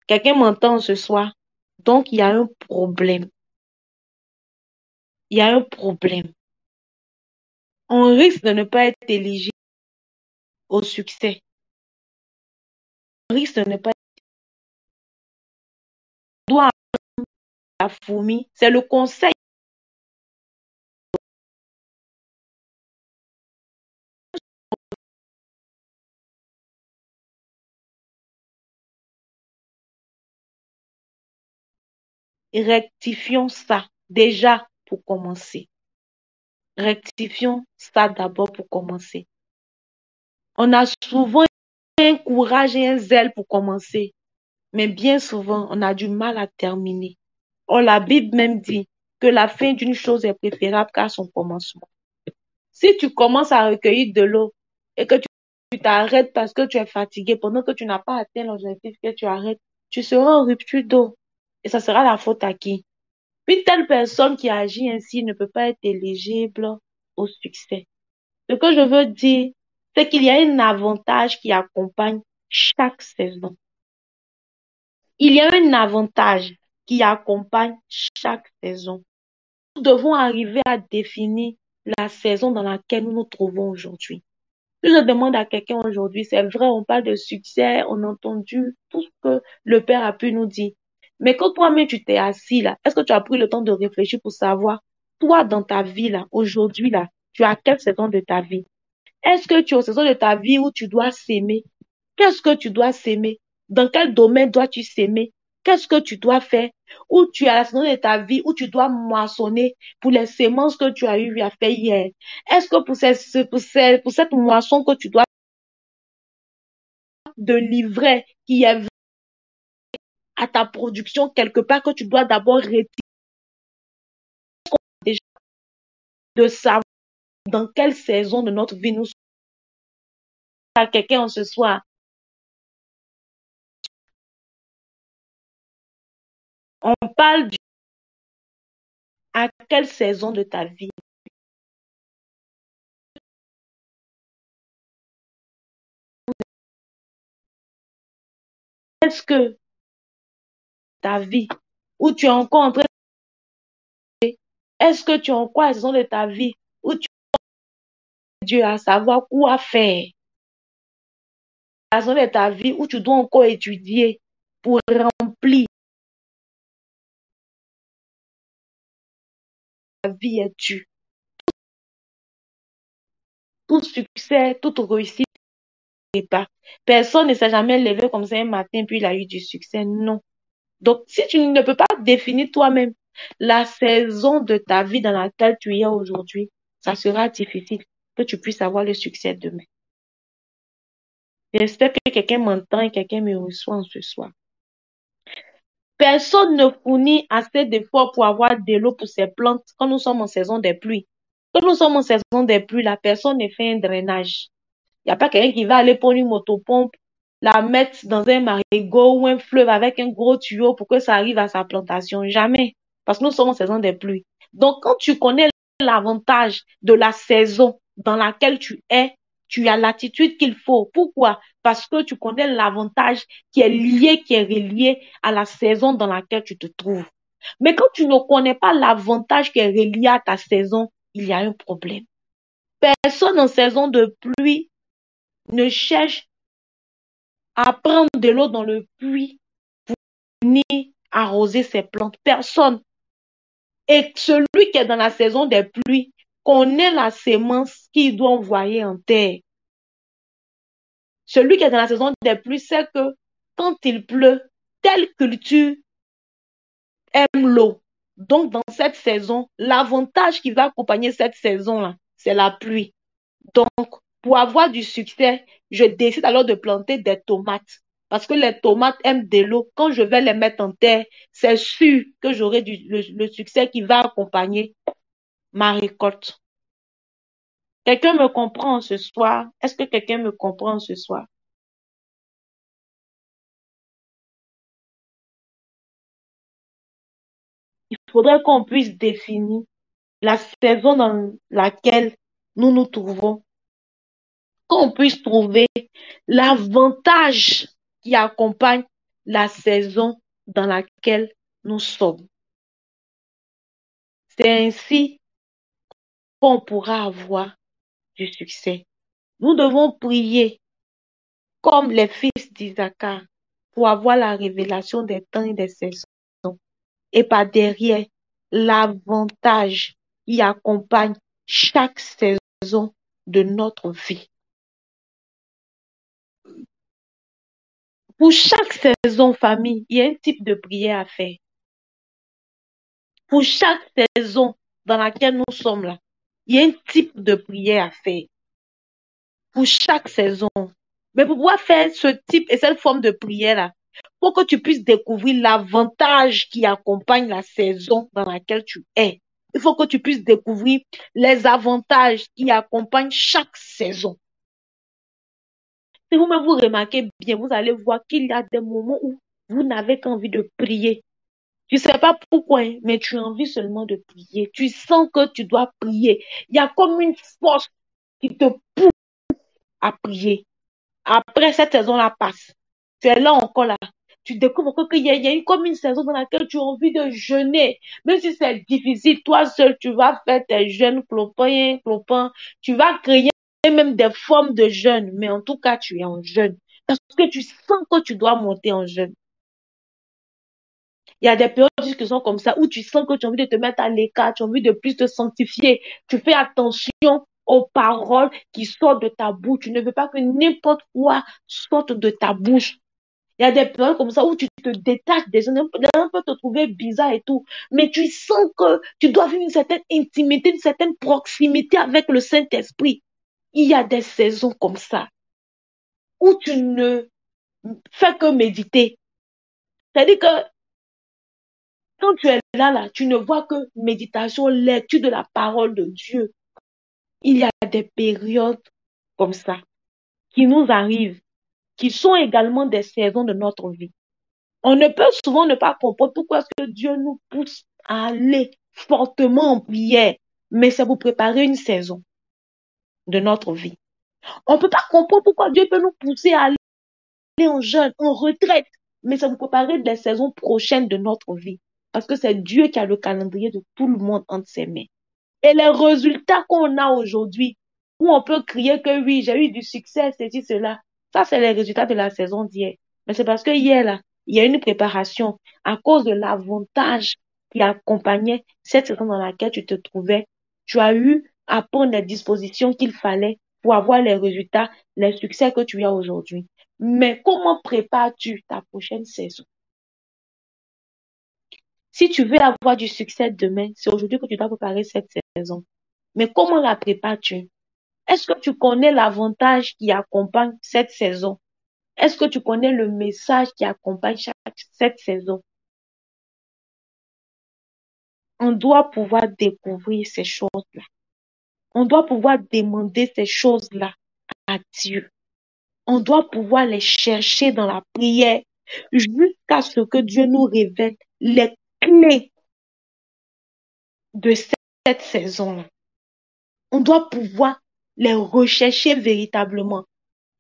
S1: Quelqu'un m'entend ce soir. Donc, il y a un problème. Il y a un problème. On risque de ne pas être éligible au succès. On risque de ne pas être... On doit la fourmi. C'est le conseil. rectifions ça déjà pour commencer. Rectifions ça d'abord pour commencer. On a souvent un courage et un zèle pour commencer, mais bien souvent, on a du mal à terminer. Or, la Bible même dit que la fin d'une chose est préférable qu'à son commencement. Si tu commences à recueillir de l'eau et que tu t'arrêtes parce que tu es fatigué pendant que tu n'as pas atteint l'objectif que tu arrêtes, tu seras en rupture d'eau. Et ça sera la faute à qui? Une telle personne qui agit ainsi ne peut pas être éligible au succès. Ce que je veux dire, c'est qu'il y a un avantage qui accompagne chaque saison. Il y a un avantage qui accompagne chaque saison. Nous devons arriver à définir la saison dans laquelle nous nous trouvons aujourd'hui. Si je demande à quelqu'un aujourd'hui, c'est vrai, on parle de succès, on a entendu tout ce que le Père a pu nous dire. Mais quand toi-même tu t'es assis là, est-ce que tu as pris le temps de réfléchir pour savoir, toi dans ta vie là, aujourd'hui là, tu as quelle saison de ta vie? Est-ce que tu es aux saisons de ta vie où tu dois s'aimer? Qu'est-ce que tu dois s'aimer? Dans quel domaine dois-tu s'aimer? Qu'est-ce que tu dois faire? Ou tu es à la saison de ta vie où tu dois moissonner pour les semences que tu as eu à faire hier. Est-ce que pour cette moisson que tu dois de livrer qui est à ta production quelque part que tu dois d'abord retirer déjà de savoir dans quelle saison de notre vie nous sommes? À quelqu'un ce soir, on parle à quelle saison de ta vie? Est-ce que ta vie où tu es encore en train est-ce que tu es encore à la saison de ta vie où tu as Dieu à savoir quoi faire? La saison de ta vie où tu dois encore étudier pour remplir ta vie est due. Tout succès, toute réussite n'est pas. Personne ne s'est jamais levé comme ça un matin puis il a eu du succès. Non. Donc, si tu ne peux pas définir toi-même la saison de ta vie dans laquelle tu es aujourd'hui, ça sera difficile que tu puisses avoir le succès demain. J'espère que quelqu'un m'entend et quelqu'un me reçoit en ce soir. Personne ne fournit assez d'efforts pour avoir de l'eau pour ses plantes quand nous sommes en saison des pluies. Quand nous sommes en saison des pluies, la personne ne fait un drainage. Il n'y a pas quelqu'un qui va aller prendre une motopompe, la mettre dans un marigot ou un fleuve avec un gros tuyau pour que ça arrive à sa plantation. Jamais. Parce que nous sommes en saison des pluies. Donc, quand tu connais l'avantage de la saison dans laquelle tu es, tu as l'attitude qu'il faut. Pourquoi? Parce que tu connais l'avantage qui est lié, qui est relié à la saison dans laquelle tu te trouves. Mais quand tu ne connais pas l'avantage qui est relié à ta saison, il y a un problème. Personne en saison de pluie ne cherche à prendre de l'eau dans le puits ni arroser ses plantes. Personne. Et celui qui est dans la saison des pluies connaît la sémence qu'il doit envoyer en terre. Celui qui est dans la saison des pluies sait que quand il pleut, telle culture aime l'eau. Donc, dans cette saison, l'avantage qui va accompagner cette saison-là, c'est la pluie. Donc, pour avoir du succès, je décide alors de planter des tomates. Parce que les tomates aiment de l'eau. Quand je vais les mettre en terre, c'est sûr que j'aurai le succès qui va accompagner ma récolte. Quelqu'un me comprend ce soir? Est-ce que quelqu'un me comprend ce soir? Il faudrait qu'on puisse définir la saison dans laquelle nous nous trouvons, qu'on puisse trouver l'avantage qui accompagne la saison dans laquelle nous sommes. C'est ainsi qu'on pourra avoir du succès. Nous devons prier comme les fils d'Isaac pour avoir la révélation des temps et des saisons. Et par derrière, l'avantage qui accompagne chaque saison de notre vie. Pour chaque saison, famille, il y a un type de prière à faire. Pour chaque saison dans laquelle nous sommes là, il y a un type de prière à faire. Pour chaque saison. Mais pour pouvoir faire ce type et cette forme de prière-là, pour que tu puisses découvrir l'avantage qui accompagne la saison dans laquelle tu es. Il faut que tu puisses découvrir les avantages qui accompagnent chaque saison. Si vous-même vous remarquez bien, vous allez voir qu'il y a des moments où vous n'avez qu'envie de prier. Tu ne sais pas pourquoi, mais tu as envie seulement de prier. Tu sens que tu dois prier. Il y a comme une force qui te pousse à prier. Après, cette saison-là passe. Tu es là encore là. Tu découvres qu'il y a comme une saison dans laquelle tu as envie de jeûner. Même si c'est difficile, toi seul, tu vas faire tes jeûnes clopins. Tu vas créer même des formes de jeûne. Mais en tout cas, tu es en jeûne. Parce que tu sens que tu dois monter en jeûne. Il y a des périodes qui sont comme ça, où tu sens que tu as envie de te mettre à l'écart, tu as envie de plus te sanctifier. Tu fais attention aux paroles qui sortent de ta bouche. Tu ne veux pas que n'importe quoi sorte de ta bouche. Il y a des périodes comme ça où tu te détaches des gens, les gens peuvent te trouver bizarre et tout, mais tu sens que tu dois vivre une certaine intimité, une certaine proximité avec le Saint-Esprit. Il y a des saisons comme ça où tu ne fais que méditer. C'est-à-dire que quand tu es là, tu ne vois que méditation, lecture de la parole de Dieu. Il y a des périodes comme ça qui nous arrivent, qui sont également des saisons de notre vie. On ne peut souvent ne pas comprendre pourquoi est-ce que Dieu nous pousse à aller fortement en prière, mais c'est pour préparer une saison de notre vie. On ne peut pas comprendre pourquoi Dieu peut nous pousser à aller en jeûne, en retraite, mais c'est pour préparer des saisons prochaines de notre vie. Parce que c'est Dieu qui a le calendrier de tout le monde entre ses mains. Et les résultats qu'on a aujourd'hui, où on peut crier que oui, j'ai eu du succès, ceci, cela, ça, c'est les résultats de la saison d'hier. Mais c'est parce que hier, là, il y a une préparation à cause de l'avantage qui accompagnait cette saison dans laquelle tu te trouvais. Tu as eu à prendre les dispositions qu'il fallait pour avoir les résultats, les succès que tu as aujourd'hui. Mais comment prépares-tu ta prochaine saison? Si tu veux avoir du succès demain, c'est aujourd'hui que tu dois préparer cette saison. Mais comment la prépares-tu? Est-ce que tu connais l'avantage qui accompagne cette saison? Est-ce que tu connais le message qui accompagne cette saison? On doit pouvoir découvrir ces choses-là. On doit pouvoir demander ces choses-là à Dieu. On doit pouvoir les chercher dans la prière jusqu'à ce que Dieu nous révèle les clés de cette saison-là. On doit pouvoir les rechercher véritablement.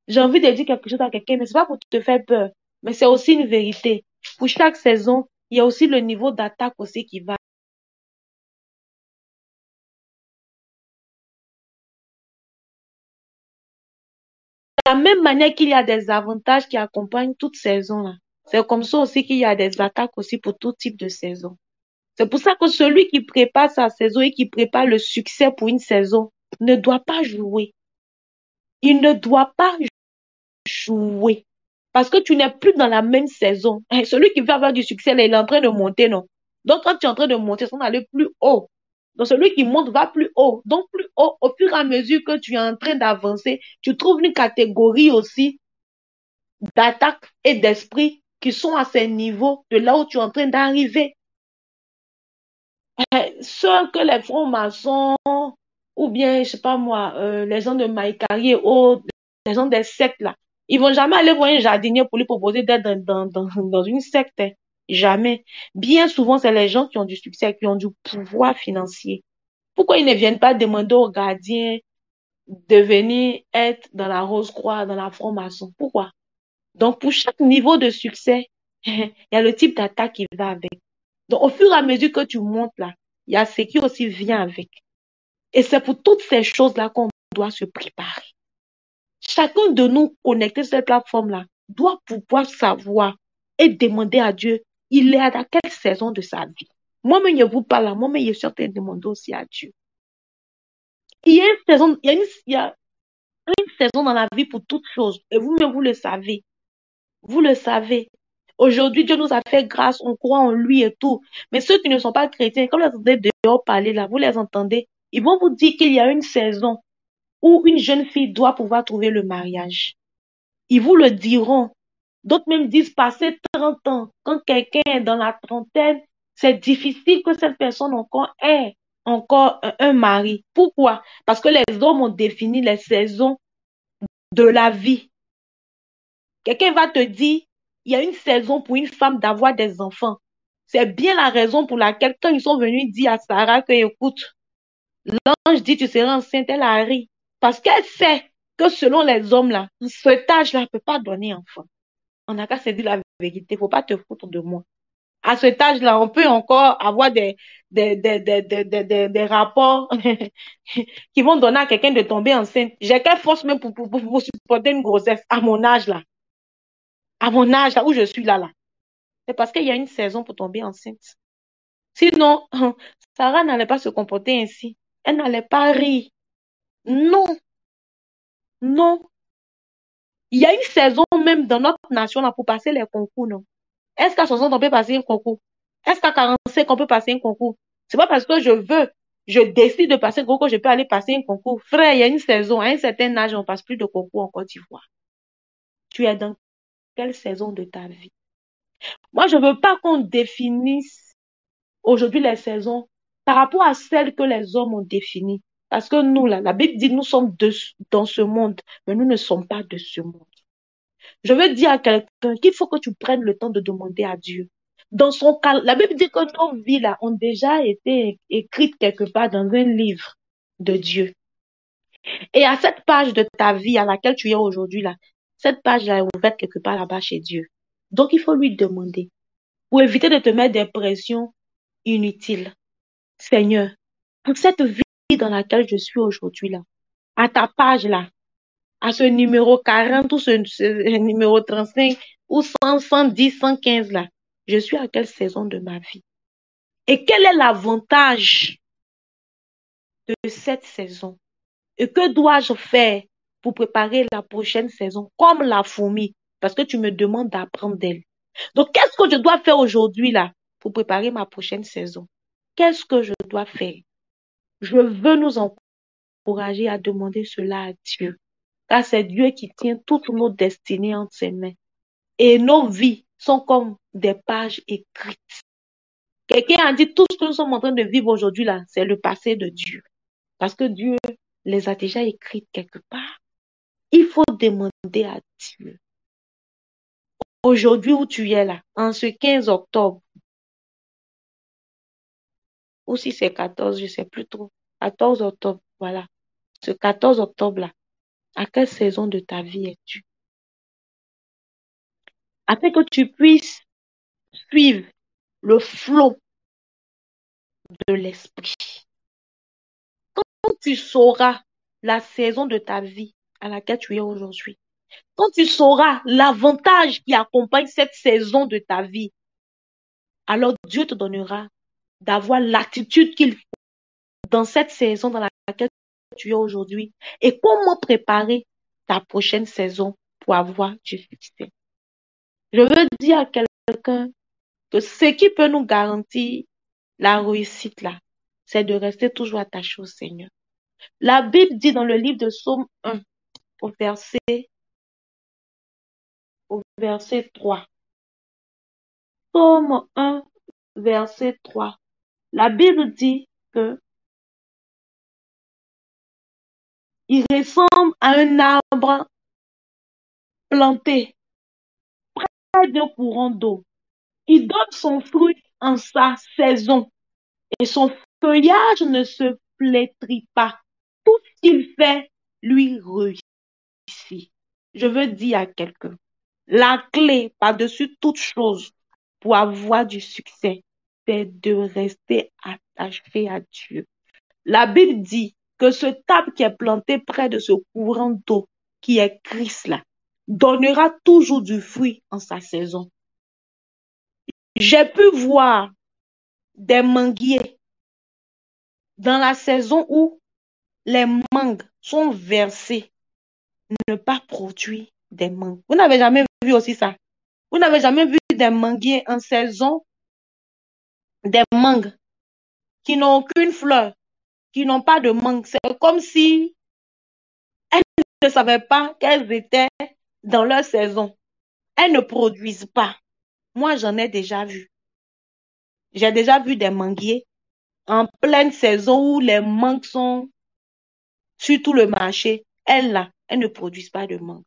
S1: J'ai envie de dire quelque chose à quelqu'un, mais c'est pas pour te faire peur, mais c'est aussi une vérité. Pour chaque saison, il y a aussi le niveau d'attaque aussi qui va. De la même manière qu'il y a des avantages qui accompagnent toute saison là, c'est comme ça aussi qu'il y a des attaques aussi pour tout type de saison. C'est pour ça que celui qui prépare sa saison et qui prépare le succès pour une saison ne doit pas jouer. Il ne doit pas jouer. Parce que tu n'es plus dans la même saison. Celui qui veut avoir du succès, là, il est en train de monter, non? Donc, quand tu es en train de monter, c'est d'aller plus haut. Donc, celui qui monte va plus haut. Donc, plus haut, au fur et à mesure que tu es en train d'avancer, tu trouves une catégorie aussi d'attaque et d'esprit qui sont à ces niveaux de là où tu es en train d'arriver. Ceux que les francs-maçons, ou bien, je sais pas moi, les gens de Maïkari et autres, les gens des sectes là, ils vont jamais aller voir un jardinier pour lui proposer d'être dans une secte. Hein. Jamais. Bien souvent, c'est les gens qui ont du succès, qui ont du pouvoir financier. Pourquoi ils ne viennent pas demander aux gardiens de venir être dans la Rose-Croix, dans la franc-maçon? Pourquoi? Donc, pour chaque niveau de succès, il y a le type d'attaque qui va avec. Donc, au fur et à mesure que tu montes là, il y a ce qui aussi vient avec. Et c'est pour toutes ces choses-là qu'on doit se préparer. Chacun de nous connectés sur cette plateforme-là doit pouvoir savoir et demander à Dieu, il est à quelle saison de sa vie. Moi-même, je vous parle là, moi-même, je suis en train de demander aussi à Dieu. Il y a une saison, il y a une saison dans la vie pour toutes choses. Et vous-même, vous le savez. Vous le savez. Aujourd'hui, Dieu nous a fait grâce, on croit en lui et tout. Mais ceux qui ne sont pas chrétiens, quand vous les entendez dehors parler là, vous les entendez, ils vont vous dire qu'il y a une saison où une jeune fille doit pouvoir trouver le mariage. Ils vous le diront. D'autres même disent passer 30 ans. Quand quelqu'un est dans la trentaine, c'est difficile que cette personne encore ait encore un mari. Pourquoi? Parce que les hommes ont défini les saisons de la vie. Quelqu'un va te dire, il y a une saison pour une femme d'avoir des enfants. C'est bien la raison pour laquelle, quand ils sont venus dire à Sarah que, écoute, l'ange dit, tu seras enceinte, elle a ri. Parce qu'elle sait que selon les hommes, là, cet âge-là ne peut pas donner enfant. On n'a qu'à se dire la vérité, il ne faut pas te foutre de moi. À cet âge-là, on peut encore avoir des rapports qui vont donner à quelqu'un de tomber enceinte. J'ai quelle force même pour supporter une grossesse à mon âge, là. À mon âge, là où je suis là. C'est parce qu'il y a une saison pour tomber enceinte. Sinon, Sarah n'allait pas se comporter ainsi. Elle n'allait pas rire. Non, non. Il y a une saison même dans notre nation là pour passer les concours, non? Est-ce qu'à 60 on peut passer un concours? Est-ce qu'à 45 on peut passer un concours? C'est pas parce que je décide de passer un concours que je peux aller passer un concours. Frère, il y a une saison, à un certain âge, on ne passe plus de concours en Côte d'Ivoire. Tu es dans quelle saison de ta vie? Moi, je ne veux pas qu'on définisse aujourd'hui les saisons par rapport à celles que les hommes ont définies. Parce que nous, là, la Bible dit nous sommes dans ce monde, mais nous ne sommes pas de ce monde. Je veux dire à quelqu'un qu'il faut que tu prennes le temps de demander à Dieu. Dans son cas, la Bible dit que nos vies là ont déjà été écrites quelque part dans un livre de Dieu. Et à cette page de ta vie à laquelle tu es aujourd'hui là, cette page là est ouverte quelque part là-bas chez Dieu. Donc il faut lui demander pour éviter de te mettre des pressions inutiles. Seigneur, pour cette vie dans laquelle je suis aujourd'hui là, à ta page là, à ce numéro 40 ou ce numéro 35 ou 100, 110, 115 là, je suis à quelle saison de ma vie? Et quel est l'avantage de cette saison? Et que dois-je faire pour préparer la prochaine saison comme la fourmi? Parce que tu me demandes d'apprendre d'elle. Donc, qu'est-ce que je dois faire aujourd'hui là pour préparer ma prochaine saison? Qu'est-ce que je dois faire? Je veux nous encourager à demander cela à Dieu. Car c'est Dieu qui tient toutes nos destinées entre ses mains. Et nos vies sont comme des pages écrites. Quelqu'un a dit tout ce que nous sommes en train de vivre aujourd'hui là, c'est le passé de Dieu. Parce que Dieu les a déjà écrites quelque part. Il faut demander à Dieu. Aujourd'hui où tu es là, en ce 15 octobre, ou si c'est 14, je ne sais plus trop. 14 octobre, voilà. Ce 14 octobre là, à quelle saison de ta vie es-tu? Afin que tu puisses suivre le flot de l'esprit. Quand tu sauras la saison de ta vie à laquelle tu es aujourd'hui, quand tu sauras l'avantage qui accompagne cette saison de ta vie, alors Dieu te donnera d'avoir l'attitude qu'il faut dans cette saison dans laquelle tu es aujourd'hui et comment préparer ta prochaine saison pour avoir du succès. Je veux dire à quelqu'un que ce qui peut nous garantir la réussite là, c'est de rester toujours attaché au Seigneur. La Bible dit dans le livre de Psaume 1, au verset 3. Psaume 1, verset 3. La Bible dit que il ressemble à un arbre planté près d'un courant d'eau. Il donne son fruit en sa saison et son feuillage ne se flétrit pas. Tout ce qu'il fait lui réussit. Je veux dire à quelqu'un, la clé par-dessus toute chose pour avoir du succès, c'est de rester attaché à Dieu. La Bible dit que ce arbre qui est planté près de ce courant d'eau, qui est Christ là, donnera toujours du fruit en sa saison. J'ai pu voir des manguiers dans la saison où les mangues sont versées, ne pas produire des mangues. Vous n'avez jamais vu aussi ça? Vous n'avez jamais vu des manguiers en saison, des mangues qui n'ont aucune fleur, qui n'ont pas de mangue. C'est comme si elles ne savaient pas qu'elles étaient dans leur saison. Elles ne produisent pas. Moi, j'en ai déjà vu. J'ai déjà vu des manguiers en pleine saison où les mangues sont sur tout le marché. Elles, là, elles ne produisent pas de mangue.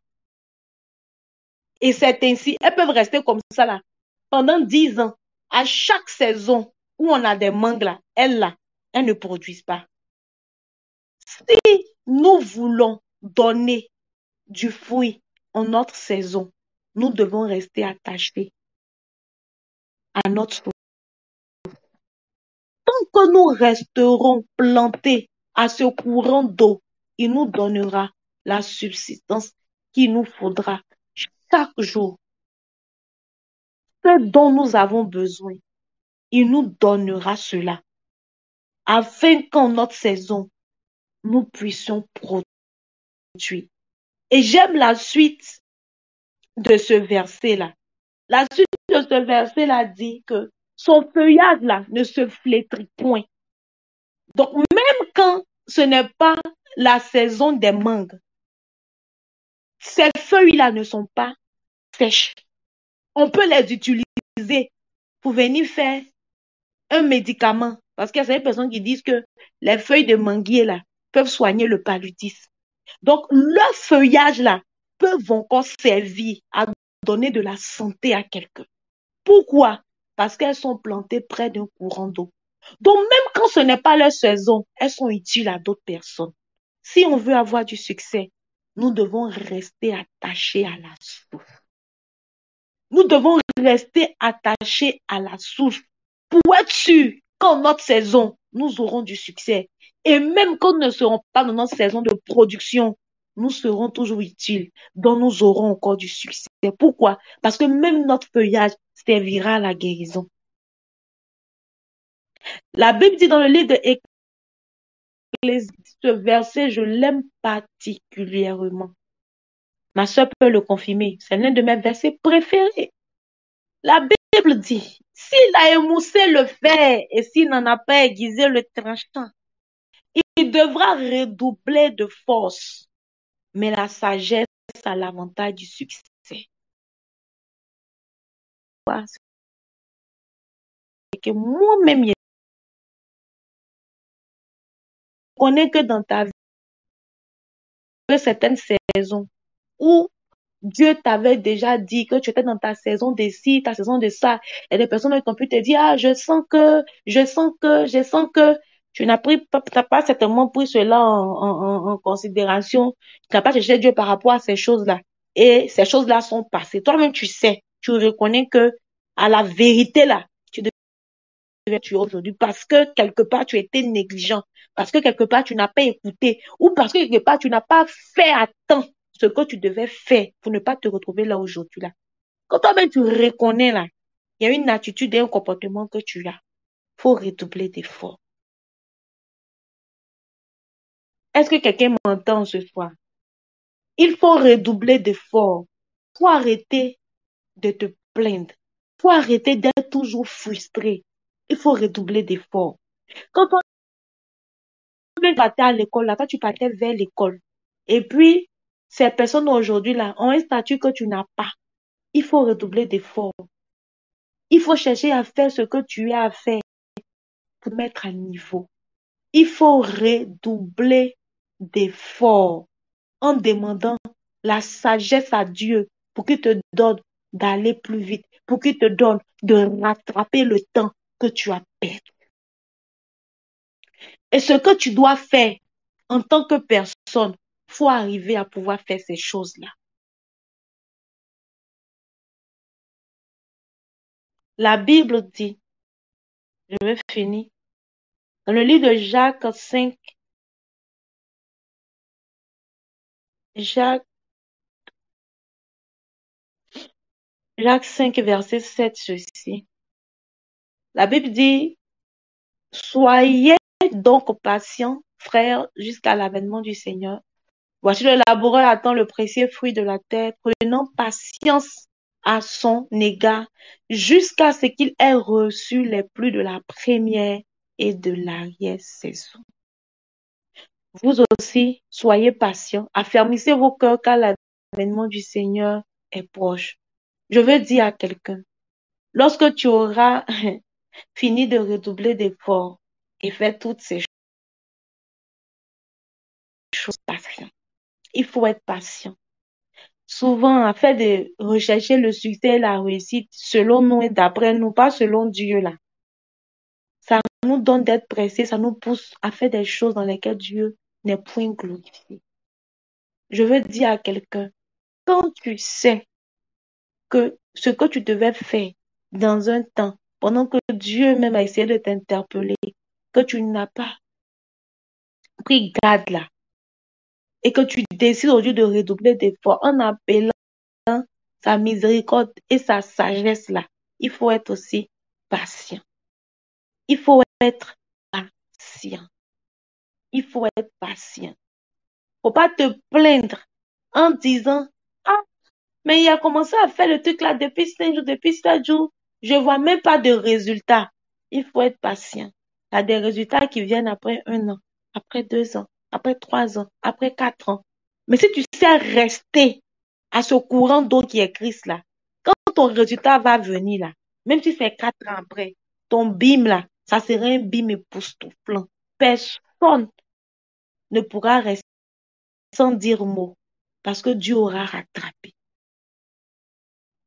S1: Et c'est ainsi, elles peuvent rester comme ça, là, pendant 10 ans. À chaque saison où on a des mangues, là, elles ne produisent pas. Si nous voulons donner du fruit en notre saison, nous devons rester attachés à notre fruit. Tant que nous resterons plantés à ce courant d'eau, il nous donnera la subsistance qu'il nous faudra chaque jour. Ce dont nous avons besoin, il nous donnera cela, afin qu'en notre saison, nous puissions produire. Et j'aime la suite de ce verset-là. La suite de ce verset-là dit que son feuillage-là ne se flétrit point. Donc, même quand ce n'est pas la saison des mangues, ces feuilles-là ne sont pas sèches. On peut les utiliser pour venir faire un médicament. Parce qu'il y a certaines personnes qui disent que les feuilles de manguier là peuvent soigner le paludisme. Donc, leur feuillage là peuvent encore servir à donner de la santé à quelqu'un. Pourquoi? Parce qu'elles sont plantées près d'un courant d'eau. Donc, même quand ce n'est pas leur saison, elles sont utiles à d'autres personnes. Si on veut avoir du succès, nous devons rester attachés à la source. Nous devons rester attachés à la source pour être sûr qu'en notre saison, nous aurons du succès. Et même quand nous ne serons pas dans notre saison de production, nous serons toujours utiles, donc nous aurons encore du succès. Pourquoi? Parce que même notre feuillage servira à la guérison. La Bible dit dans le livre de Ecclésiaste, ce verset, je l'aime particulièrement. Ma soeur peut le confirmer. C'est l'un de mes versets préférés. La Bible dit, s'il a émoussé le fer et s'il n'en a pas aiguisé le tranchant, il devra redoubler de force. Mais la sagesse a l'avantage du succès. C'est que moi-même, je connais que dans ta vie, certaines saisons où Dieu t'avait déjà dit que tu étais dans ta saison de ci, ta saison de ça. Et des personnes qui ont pu te dire, ah, je sens que. Tu n'as pas certainement pris cela en considération. Tu n'as pas cherché Dieu par rapport à ces choses-là. Et ces choses-là sont passées. Toi-même, tu sais, tu reconnais que à la vérité, là, tu devais tuer aujourd'hui parce que quelque part, tu étais négligent. Parce que quelque part, tu n'as pas écouté. Ou parce que quelque part, tu n'as pas fait à temps ce que tu devais faire pour ne pas te retrouver là aujourd'hui. Là. Quand toi-même tu reconnais là, il y a une attitude et un comportement que tu as. Il faut redoubler d'efforts. Est-ce que quelqu'un m'entend ce soir? Il faut redoubler d'efforts. Il faut arrêter de te plaindre. Il faut arrêter d'être toujours frustré. Il faut redoubler d'efforts. Quand toi, tu partais à l'école, là, quand tu partais vers l'école, et puis, ces personnes aujourd'hui là ont un statut que tu n'as pas. Il faut redoubler d'efforts. Il faut chercher à faire ce que tu as à faire pour te mettre à niveau. Il faut redoubler d'efforts en demandant la sagesse à Dieu pour qu'il te donne d'aller plus vite, pour qu'il te donne de rattraper le temps que tu as perdu. Et ce que tu dois faire en tant que personne, il faut arriver à pouvoir faire ces choses-là. La Bible dit, je vais finir, dans le livre de Jacques 5, Jacques 5, verset 7, ceci. La Bible dit, soyez donc patients, frères, jusqu'à l'avènement du Seigneur. Voici le laboureur attend le précieux fruit de la terre, prenant patience à son égard jusqu'à ce qu'il ait reçu les plus de la première et de l'arrière-saison. Vous aussi, soyez patients, affermissez vos cœurs car l'avènement du Seigneur est proche. Je veux dire à quelqu'un, lorsque tu auras fini de redoubler d'efforts et faire toutes ces choses, patient. Il faut être patient. Souvent, afin de rechercher le succès et la réussite selon nous et d'après nous, pas selon Dieu là. Ça nous donne d'être pressés, ça nous pousse à faire des choses dans lesquelles Dieu n'est point glorifié. Je veux dire à quelqu'un, quand tu sais que ce que tu devais faire dans un temps, pendant que Dieu même a essayé de t'interpeller, que tu n'as pas pris garde là, et que tu décides aujourd'hui de redoubler d'efforts en appelant sa miséricorde et sa sagesse là, il faut être aussi patient. Il faut être patient. Il faut être patient. Faut pas te plaindre en disant, ah, mais il a commencé à faire le truc là depuis 5 jours, depuis 7 jours. Je vois même pas de résultats. Il faut être patient. Il y a des résultats qui viennent après 1 an, après 2 ans, après 3 ans, après 4 ans. Mais si tu sais rester à ce courant d'eau qui est Christ là, quand ton résultat va venir là, même si c'est 4 ans après, ton bim là, ça sera un bim époustouflant. Personne ne pourra rester sans dire mot parce que Dieu aura rattrapé.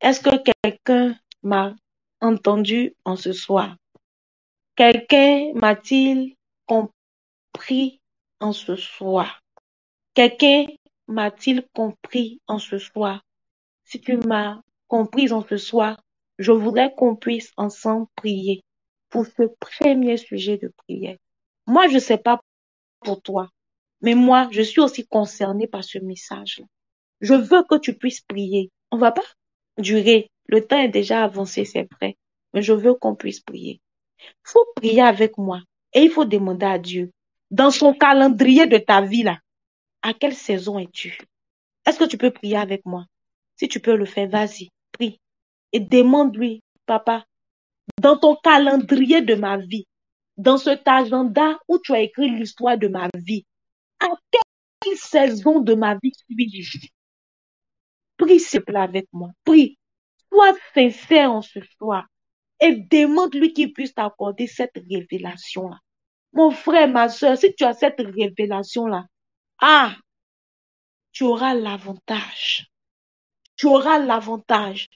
S1: Est-ce que quelqu'un m'a entendu en ce soir? Quelqu'un m'a-t-il compris en ce soir? Quelqu'un m'a-t-il compris en ce soir? Si tu m'as compris en ce soir, je voudrais qu'on puisse ensemble prier pour ce premier sujet de prière. Moi, je ne sais pas pour toi, mais moi, je suis aussi concernée par ce message-là. Je veux que tu puisses prier. On ne va pas durer. Le temps est déjà avancé, c'est vrai. Mais je veux qu'on puisse prier. Il faut prier avec moi et il faut demander à Dieu, dans son calendrier de ta vie, là, à quelle saison es-tu? Est-ce que tu peux prier avec moi? Si tu peux le faire, vas-y, prie. Et demande-lui, papa, dans ton calendrier de ma vie, dans cet agenda où tu as écrit l'histoire de ma vie, à quelle saison de ma vie suis-je? Prie s'il te plaît avec moi. Prie. Sois sincère en ce soir et demande-lui qu'il puisse t'accorder cette révélation-là. Mon frère, ma soeur, si tu as cette révélation-là, ah, tu auras l'avantage. Tu auras l'avantage.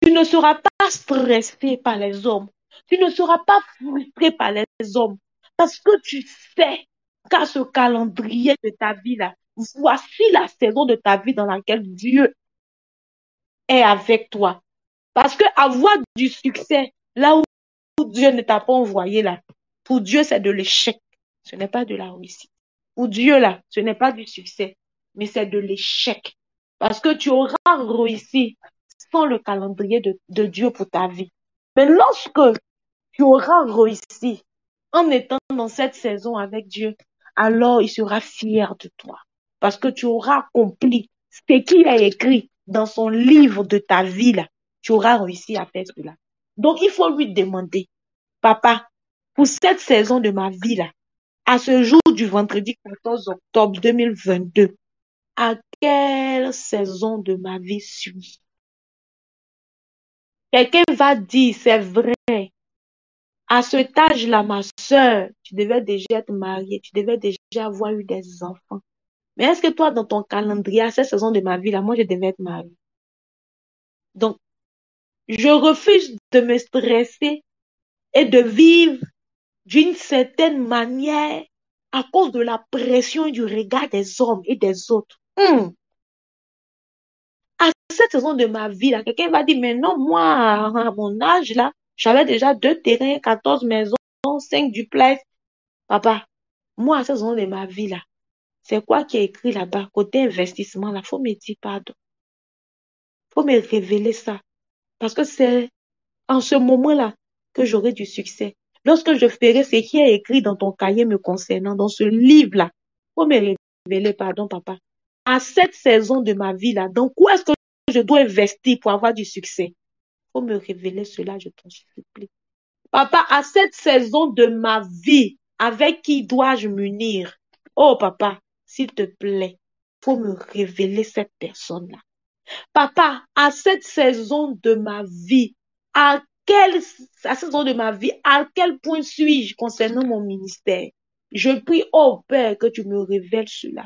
S1: Tu ne seras pas stressé par les hommes. Tu ne seras pas frustré par les hommes. Parce que tu sais qu'à ce calendrier de ta vie là, voici la saison de ta vie dans laquelle Dieu est avec toi. Parce que avoir du succès là où Dieu ne t'a pas envoyé là, pour Dieu c'est de l'échec. Ce n'est pas de la réussite. Pour Dieu là, ce n'est pas du succès, mais c'est de l'échec. Parce que tu auras réussi sans le calendrier de Dieu pour ta vie. Mais lorsque tu auras réussi en étant dans cette saison avec Dieu, alors il sera fier de toi. Parce que tu auras accompli ce qu'il a écrit dans son livre de ta vie là. Tu auras réussi à faire cela. Donc il faut lui demander, papa, pour cette saison de ma vie là, à ce jour du vendredi 14 octobre 2022, à quelle saison de ma vie suis-je? Quelqu'un va dire, c'est vrai, à cet âge-là, ma soeur, tu devais déjà être mariée, tu devais déjà avoir eu des enfants. Mais est-ce que toi, dans ton calendrier, à cette saison de ma vie-là, moi, je devais être mariée? Donc, je refuse de me stresser et de vivre d'une certaine manière à cause de la pression et du regard des hommes et des autres. À cette saison de ma vie, là, quelqu'un va dire, mais non, moi, à mon âge, là, j'avais déjà 2 terrains, 14 maisons, 5 duplex. Papa, moi, à cette saison de ma vie, là, c'est quoi qui est écrit là-bas, côté investissement, là, faut me dire pardon. Faut me révéler ça. Parce que c'est en ce moment-là que j'aurai du succès. Lorsque je ferai ce qui est écrit dans ton cahier me concernant, dans ce livre-là, faut me révéler pardon, papa. À cette saison de ma vie-là, dans quoi est-ce que je dois investir pour avoir du succès? Il faut me révéler cela, je t'en supplie. Papa, à cette saison de ma vie, avec qui dois-je m'unir? Oh, papa, s'il te plaît, il faut me révéler cette personne-là. Papa, à cette saison de ma vie, à cette saison de ma vie, à quel point suis-je concernant mon ministère? Je prie, oh Père, que tu me révèles cela.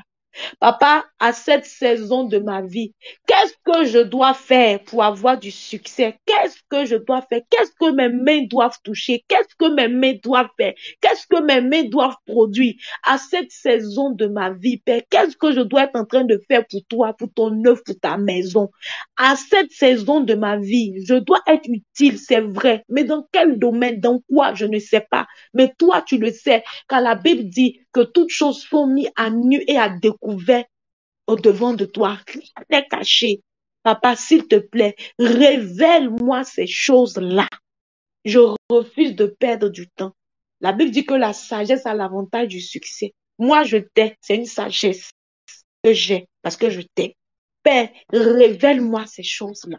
S1: Papa, à cette saison de ma vie, qu'est-ce que je dois faire pour avoir du succès? Qu'est-ce que je dois faire? Qu'est-ce que mes mains doivent toucher? Qu'est-ce que mes mains doivent faire? Qu'est-ce que mes mains doivent produire? À cette saison de ma vie, Père, qu'est-ce que je dois être en train de faire pour toi, pour ton œuvre, pour ta maison? À cette saison de ma vie, je dois être utile, c'est vrai, mais dans quel domaine, dans quoi, je ne sais pas. Mais toi, tu le sais, car la Bible dit que toutes choses sont mises à nu et à découvert au-devant de toi. Rien n'est caché. Papa, s'il te plaît, révèle-moi ces choses-là. Je refuse de perdre du temps. La Bible dit que la sagesse a l'avantage du succès. Moi, je t'aime. C'est une sagesse que j'ai parce que je t'aime. Père, révèle-moi ces choses-là.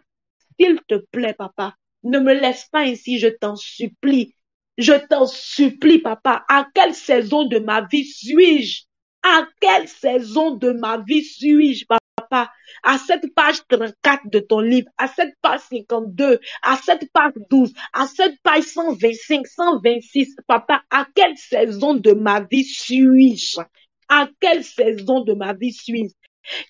S1: S'il te plaît, papa, ne me laisse pas ici, je t'en supplie. Je t'en supplie, papa. À quelle saison de ma vie suis-je? À quelle saison de ma vie suis-je, papa? À cette page 34 de ton livre, à cette page 52, à cette page 12, à cette page 125, 126, papa, à quelle saison de ma vie suis-je? À quelle saison de ma vie suis-je?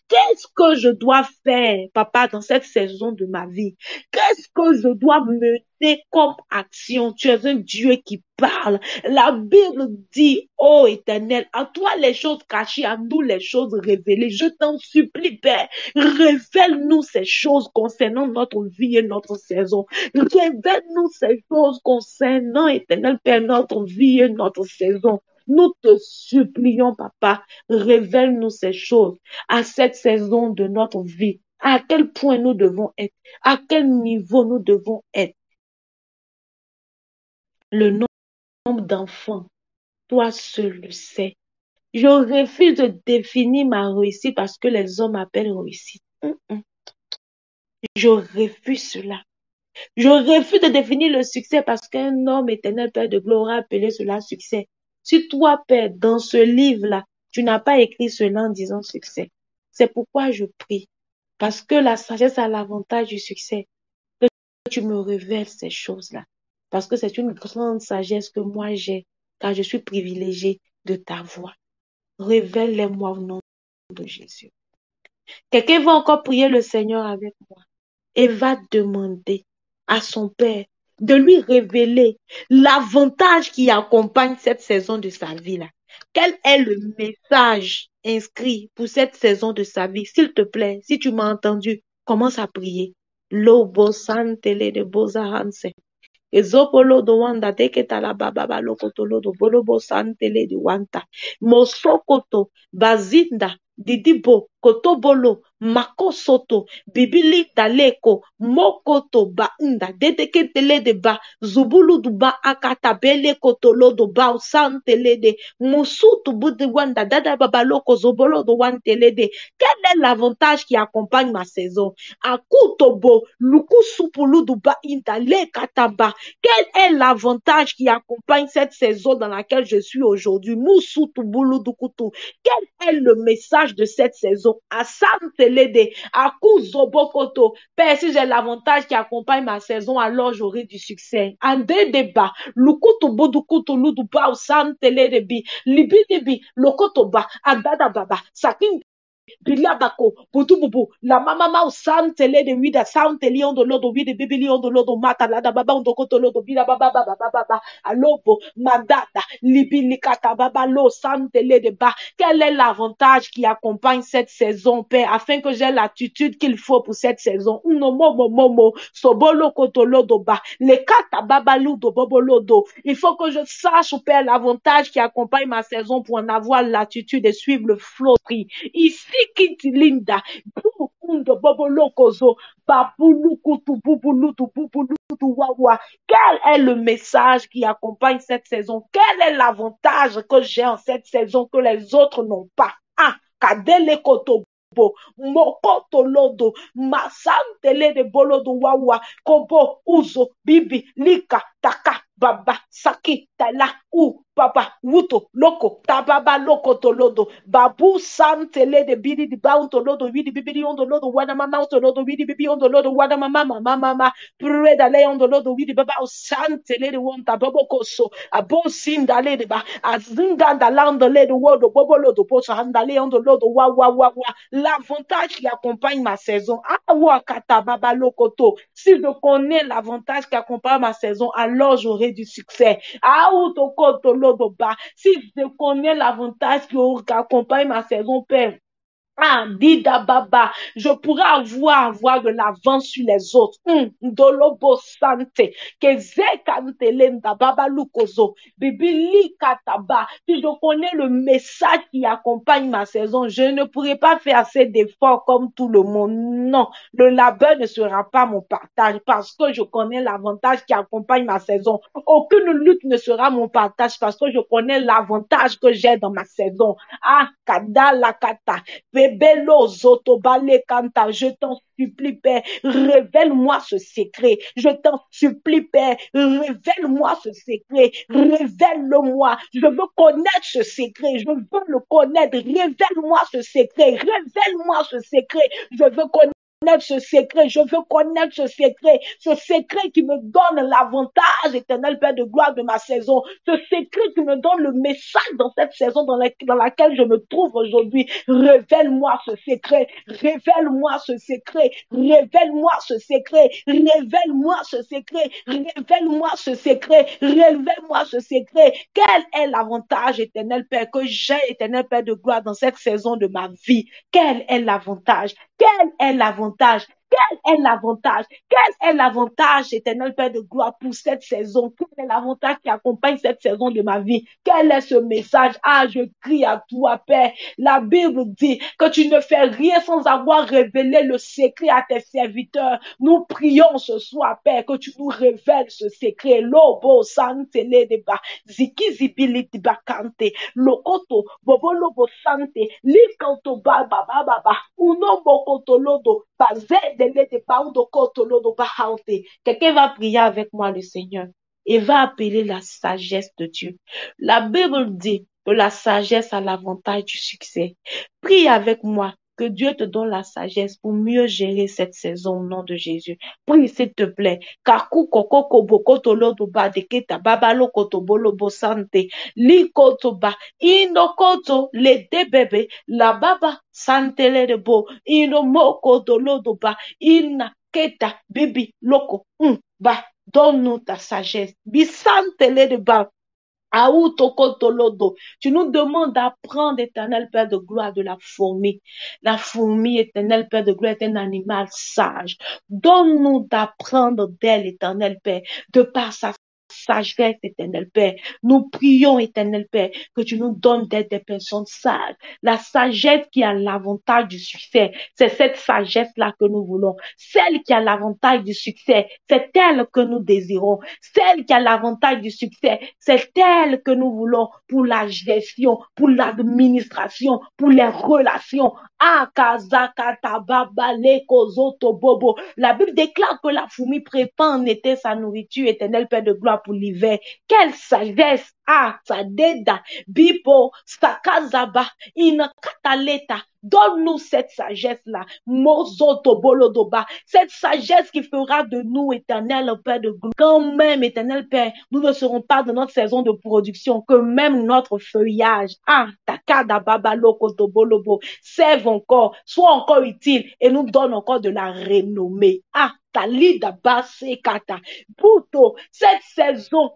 S1: Qu'est-ce que je dois faire, papa, dans cette saison de ma vie? Qu'est-ce que je dois mener comme action? Tu es un Dieu qui parle. La Bible dit, ô Éternel, à toi les choses cachées, à nous les choses révélées. Je t'en supplie, Père, révèle-nous ces choses concernant notre vie et notre saison. Révèle-nous ces choses concernant, Éternel Père, notre vie et notre saison. Nous te supplions, papa, révèle-nous ces choses à cette saison de notre vie. À quel point nous devons être, à quel niveau nous devons être. Le nombre d'enfants, toi seul le sais. Je refuse de définir ma réussite parce que les hommes appellent réussite. Je refuse cela. Je refuse de définir le succès parce qu'un homme éternel, Père de gloire, a appelé cela succès. Si toi, Père, dans ce livre-là, tu n'as pas écrit cela en disant succès, c'est pourquoi je prie. Parce que la sagesse a l'avantage du succès. Que tu me révèles ces choses-là. Parce que c'est une grande sagesse que moi j'ai, car je suis privilégiée de ta voix. Révèle-les-moi au nom de Jésus. Quelqu'un va encore prier le Seigneur avec moi et va demander à son Père de lui révéler l'avantage qui accompagne cette saison de sa vie-là. Quel est le message inscrit pour cette saison de sa vie? S'il te plaît, si tu m'as entendu, commence à prier. Lobo santele de bozahanse. Ezopolo do wanda deke talababa lokotolo do bolobo santele di wanta. Mosokoto bazinda didibo kotobolo makosoto bibili daleko mokoto baunda dedeke tele de ba zubulu duba akatabele kotolo do ba santele de musutu budi wanda dada baba loko zobolo do wantele de. Quel est l'avantage qui accompagne ma saison? Akutobo luku supulu duba indale kataba. Quel est l'avantage qui accompagne cette saison dans laquelle je suis aujourd'hui? Quel est le message de cette saison? Père, si j'ai l'avantage qui accompagne ma saison, alors j'aurai du succès. Bilabako, Butububu, la mama o santele de vida, santeli on the lodo, vida bibili on the lodo, mata la da baba on the cotolodo, bila baba baba baba, alobo, mandata, libilicata baba lo, santele de ba. Quel est l'avantage qui accompagne cette saison, Père, afin que j'ai l'attitude qu'il faut pour cette saison? Uno momo momo, sobolo cotolodo ba, le kata baba ludo bobolodo. Il faut que je sache, Père, l'avantage qui accompagne ma saison pour en avoir l'attitude et suivre le flot. Ici, Linda, quel est le message qui accompagne cette saison? Quel est l'avantage que j'ai en cette saison que les autres n'ont pas? Ah, Kadele Koto bo mokoto lodo masantele de bolodo wawa kobo uzo bibi lika taka baba saki tala u baba wuto loko tababa loko tolodo babu santele de bidi di baunto lodo bidi bibi ondo lodo wana mama ondo lodo bidi bibi ondo lodo wana mama mama pure dale ondo lodo bidi baba santele de wonta bobo koso abo sindale de ba azinda dalando le de wodo bobo lodo poso handale ondo lodo wa l'avantage qui accompagne ma saison ah wa kata baba lokoto si je connais l'avantage qui accompagne ma saison alors j'aurai du succès ah ou toko lodo ba si je connais l'avantage qui accompagne ma saison père. Ah, Dida Baba, je pourrais avoir de l'avance sur les autres. Dolobo Sante, Kezekante Lenda Baba Lukozo, Bibili Kataba. Si je connais le message qui accompagne ma saison, je ne pourrai pas faire assez d'efforts comme tout le monde. Non, le labeur ne sera pas mon partage parce que je connais l'avantage qui accompagne ma saison. Aucune lutte ne sera mon partage parce que je connais l'avantage que j'ai dans ma saison. Ah, Kada Lakata. Bébélo Zotobale Kanta, je t'en supplie, Père, révèle-moi ce secret. Je t'en supplie, Père, révèle-moi ce secret. Révèle-le-moi. Je veux connaître ce secret. Je veux le connaître. Révèle-moi ce secret. Révèle-moi ce secret. Je veux connaître ce secret, je veux connaître ce secret qui me donne l'avantage éternel, Père de gloire de ma saison, ce secret qui me donne le message dans cette saison dans laquelle je me trouve aujourd'hui. Révèle-moi ce secret, révèle-moi ce secret, révèle-moi ce secret, révèle-moi ce secret, révèle-moi ce secret, révèle-moi ce secret. Quel est l'avantage éternel, Père, que j'ai, éternel Père de gloire, dans cette saison de ma vie? Quel est l'avantage? Quel est l'avantage? Quel est l'avantage? Quel est l'avantage, éternel Père de gloire, pour cette saison? Quel est l'avantage qui accompagne cette saison de ma vie? Quel est ce message? Ah, je crie à toi, Père. La Bible dit que tu ne fais rien sans avoir révélé le secret à tes serviteurs. Nous prions ce soir, Père, que tu nous révèles ce secret. Lobo santele deba, ziki zibiliti bakante, lokoto, bobo lobo sante, likanto baba baba, uno bokoto lodo, quelqu'un va prier avec moi le Seigneur et va appeler la sagesse de Dieu. La Bible dit que la sagesse a l'avantage du succès. Prie avec moi que Dieu te donne la sagesse pour mieux gérer cette saison au nom de Jésus. Prie s'il te plaît. Kaku koko koboko tolodo ba deketa babalo koto bolo bosante li koto ba inokoto le debebe la baba santele de bo ino moko tolodo ba ina keta bibi loko ba donne-nous ta sagesse bisantele de ba. Tu nous demandes d'apprendre, éternel Père de gloire, de la fourmi. La fourmi, éternel Père de gloire, est un animal sage. Donne-nous d'apprendre d'elle, éternel Père, de par sa sagesse, éternel Père. Nous prions, éternel Père, que tu nous donnes d'être des personnes sages. La sagesse qui a l'avantage du succès, c'est cette sagesse-là que nous voulons. Celle qui a l'avantage du succès, c'est elle que nous désirons. Celle qui a l'avantage du succès, c'est elle que nous voulons pour la gestion, pour l'administration, pour les relations. La Bible déclare que la fourmi prépare en été sa nourriture, éternel Père de gloire, pour l'hiver. Quelle sagesse! Sadeda, Bibo, Sakazaba, Inakataleta. Donne-nous cette sagesse-là. Mozotobolodoba. Cette sagesse qui fera de nous, éternel Père de gloire. Quand même, éternel Père, nous ne serons pas dans notre saison de production, que même notre feuillage, Takada Babalo Kotobolobo, serve encore, soit encore utile et nous donne encore de la renommée. Talida Basse Kata. Puto, cette saison,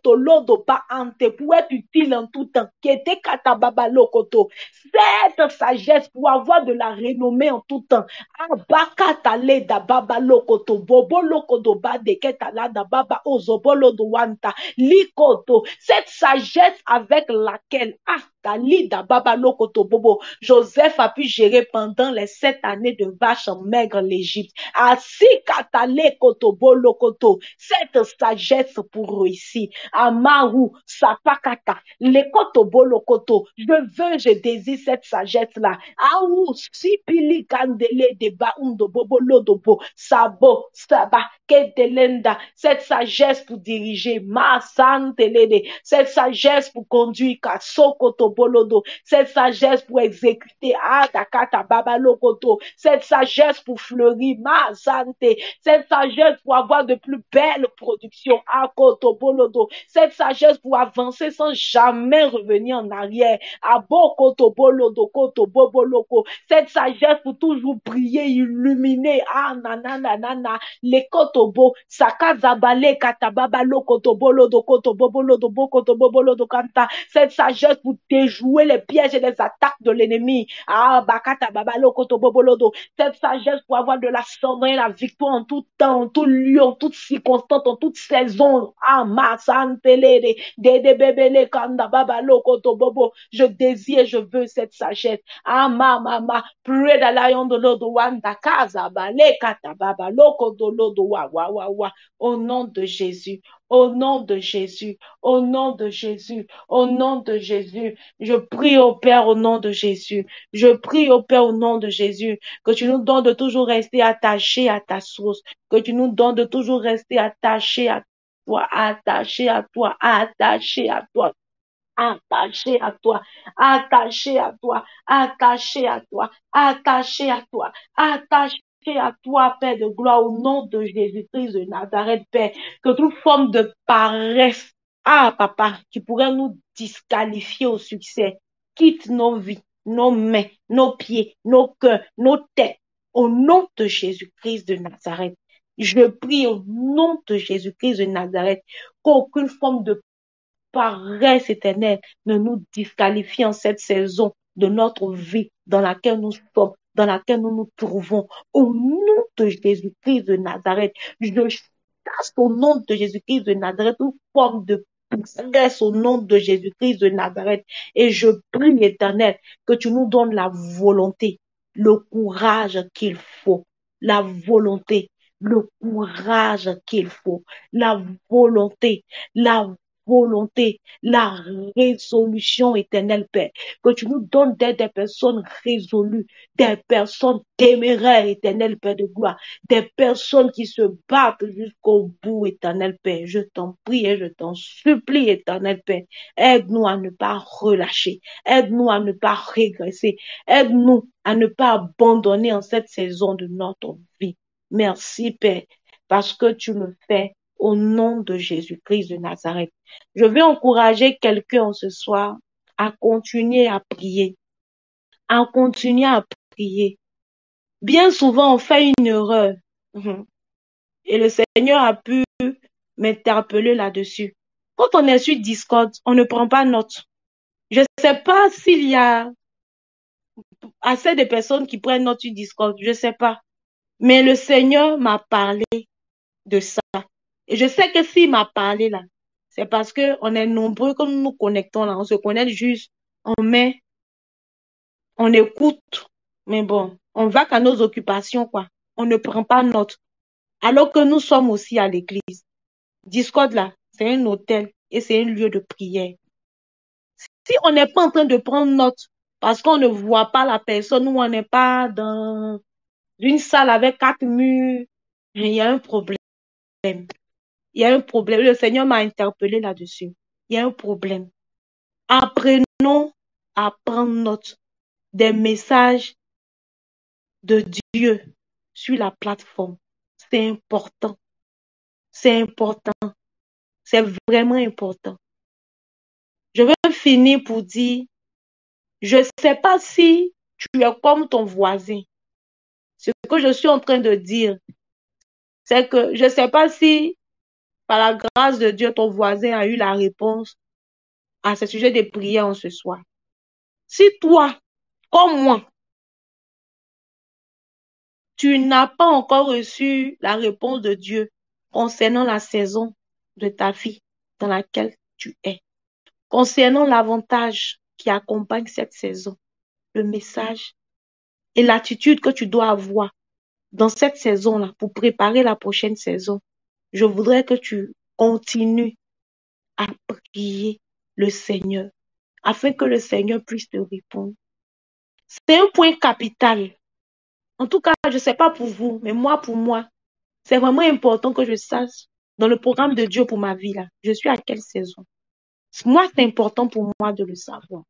S1: Tolodo Ba Ante, pour être utile en tout temps, qui était Kata Babalo Koto. Cette sagesse pour avoir de la renommée en tout temps. Abakata Leda Babalo Koto, Bobolo Kodo Bade Ketala da Baba Ozobolo do Wanta, Likoto. Cette sagesse avec laquelle, Talida Babalo Koto Bobo, Joseph a pu gérer pendant les 7 années de vaches maigres l'Égypte. Asika katale kotobo lokoto. Cette sagesse pour réussir. Amaru sapakata lekotobo lokoto. Je désire cette sagesse-là. Aou sipili kandele deba undo bobo lodobo. Sabo saba kedelenda. Cette sagesse pour diriger. Ma santelede. Cette sagesse pour conduire. Kasokotobo lodo. Cette sagesse pour exécuter. Adakata baba lokoto. Cette sagesse pour fleurir. Ma santé. Cette sagesse pour avoir de plus belles productions. Akotobo lodo. Cette sagesse pour avancer sans jamais revenir en arrière. Abokotobo lodo kotobo loko. Cette sagesse pour toujours briller, illuminer. Ah nanana. Les kotobo. Sakazabale katababa lokotobo lodo kotobo lodo bokotobo lodo kanta. Cette sagesse pour déjouer les pièges et les attaques de l'ennemi. Ah, bakata babalo kotobobolodo. Cette sagesse pour avoir de l'ascendant et la victoire en tout temps, en tout lieu, en toute circonstance, en toute saison. Ah, ma santelede, dede bebele kanda babalo kotobobo. Je désire, je veux cette sagesse. Ah, mama, pray the lion de l'odo wanda kaza bale kata babalo kodolodo wa wa wa wa. Au nom de Jésus. Au nom de Jésus, au nom de Jésus, au nom de Jésus, je prie au Père au nom de Jésus. Je prie au Père au nom de Jésus que tu nous donnes de toujours rester attachés à ta source, que tu nous donnes de toujours rester attachés à toi, attachés à toi, attachés à toi. Attaché à toi, attaché à toi, attaché à toi, attaché à toi, attaché à toi, Père de gloire, au nom de Jésus-Christ de Nazareth, Père, que toute forme de paresse, papa, qui pourrait nous disqualifier au succès, quitte nos vies, nos mains, nos pieds, nos cœurs, nos têtes, au nom de Jésus-Christ de Nazareth. Je prie au nom de Jésus-Christ de Nazareth qu'aucune forme de paresse éternelle ne nous disqualifie en cette saison de notre vie dans laquelle nous sommes, dans laquelle nous nous trouvons. Au nom de Jésus-Christ de Nazareth, je chasse au nom de Jésus-Christ de Nazareth toute forme de paresse au nom de Jésus-Christ de Nazareth. Et je prie, Éternel, que tu nous donnes la volonté, le courage qu'il faut, la volonté, le courage qu'il faut, la volonté, la résolution éternelle, Père. Que tu nous donnes des personnes résolues, des personnes téméraires, éternel Père de gloire, des personnes qui se battent jusqu'au bout, éternel Père. Je t'en prie et je t'en supplie, éternel Père. Aide-nous à ne pas relâcher. Aide-nous à ne pas régresser. Aide-nous à ne pas abandonner en cette saison de notre vie. Merci, Père, parce que tu le fais au nom de Jésus-Christ de Nazareth. Je vais encourager quelqu'un ce soir à continuer à prier, à continuer à prier. Bien souvent, on fait une erreur et le Seigneur a pu m'interpeller là-dessus. Quand on est sur Discord, on ne prend pas note. Je ne sais pas s'il y a assez de personnes qui prennent note sur Discord, je ne sais pas. Mais le Seigneur m'a parlé de ça. Et je sais que s'il m'a parlé là, c'est parce qu'on est nombreux, comme nous nous connectons là, on se connecte juste, on met, on écoute, mais bon, on va qu'à nos occupations, quoi. On ne prend pas note. Alors que nous sommes aussi à l'église. Discord là, c'est un hôtel et c'est un lieu de prière. Si on n'est pas en train de prendre note parce qu'on ne voit pas la personne ou on n'est pas dans une salle avec 4 murs, il y a un problème. Il y a un problème. Le Seigneur m'a interpellé là-dessus. Il y a un problème. Apprenons à prendre note des messages de Dieu sur la plateforme. C'est important. C'est important. C'est vraiment important. Je vais finir pour dire, je ne sais pas si tu es comme ton voisin. Ce que je suis en train de dire, c'est que je ne sais pas si, par la grâce de Dieu, ton voisin a eu la réponse à ce sujet de prière en ce soir. Si toi, comme moi, tu n'as pas encore reçu la réponse de Dieu concernant la saison de ta vie dans laquelle tu es, concernant l'avantage qui accompagne cette saison, le message et l'attitude que tu dois avoir dans cette saison-là, pour préparer la prochaine saison, je voudrais que tu continues à prier le Seigneur, afin que le Seigneur puisse te répondre. C'est un point capital. En tout cas, je ne sais pas pour vous, mais moi, pour moi, c'est vraiment important que je sache dans le programme de Dieu pour ma vie, là, je suis à quelle saison. Moi, c'est important pour moi de le savoir.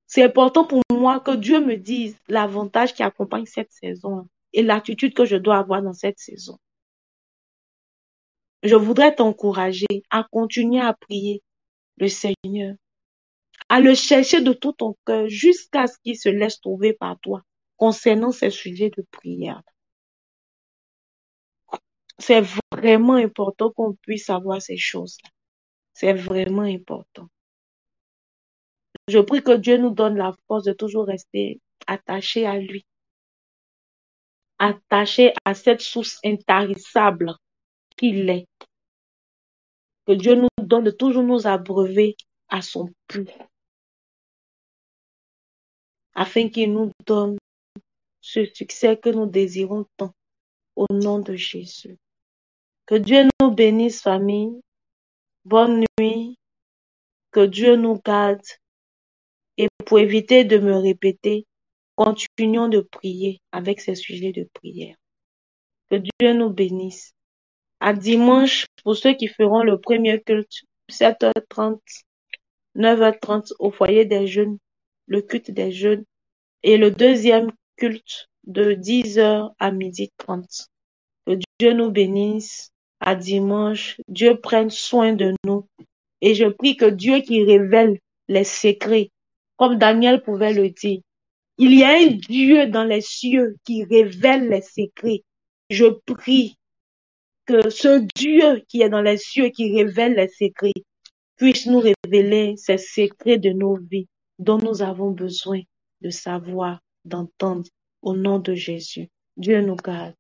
S1: C'est important pour moi que Dieu me dise l'avantage qui accompagne cette saison et l'attitude que je dois avoir dans cette saison. Je voudrais t'encourager à continuer à prier le Seigneur, à le chercher de tout ton cœur jusqu'à ce qu'il se laisse trouver par toi concernant ces sujets de prière. C'est vraiment important qu'on puisse savoir ces choses-là. C'est vraiment important. Je prie que Dieu nous donne la force de toujours rester attachés à lui, attachés à cette source intarissable qu'il est. Que Dieu nous donne de toujours nous abreuver à son puits, afin qu'il nous donne ce succès que nous désirons tant, au nom de Jésus. Que Dieu nous bénisse, famille. Bonne nuit. Que Dieu nous garde. Et pour éviter de me répéter, continuons de prier avec ces sujets de prière. Que Dieu nous bénisse. À dimanche, pour ceux qui feront le premier culte, 7h30, 9h30 au foyer des jeunes, le culte des jeunes, et le deuxième culte de 10h à 12h30. Que Dieu nous bénisse. À dimanche, Dieu prenne soin de nous. Et je prie que Dieu qui révèle les secrets, comme Daniel pouvait le dire, il y a un Dieu dans les cieux qui révèle les secrets. Je prie que ce Dieu qui est dans les cieux, qui révèle les secrets, puisse nous révéler ces secrets de nos vies dont nous avons besoin de savoir, d'entendre, au nom de Jésus. Dieu nous garde.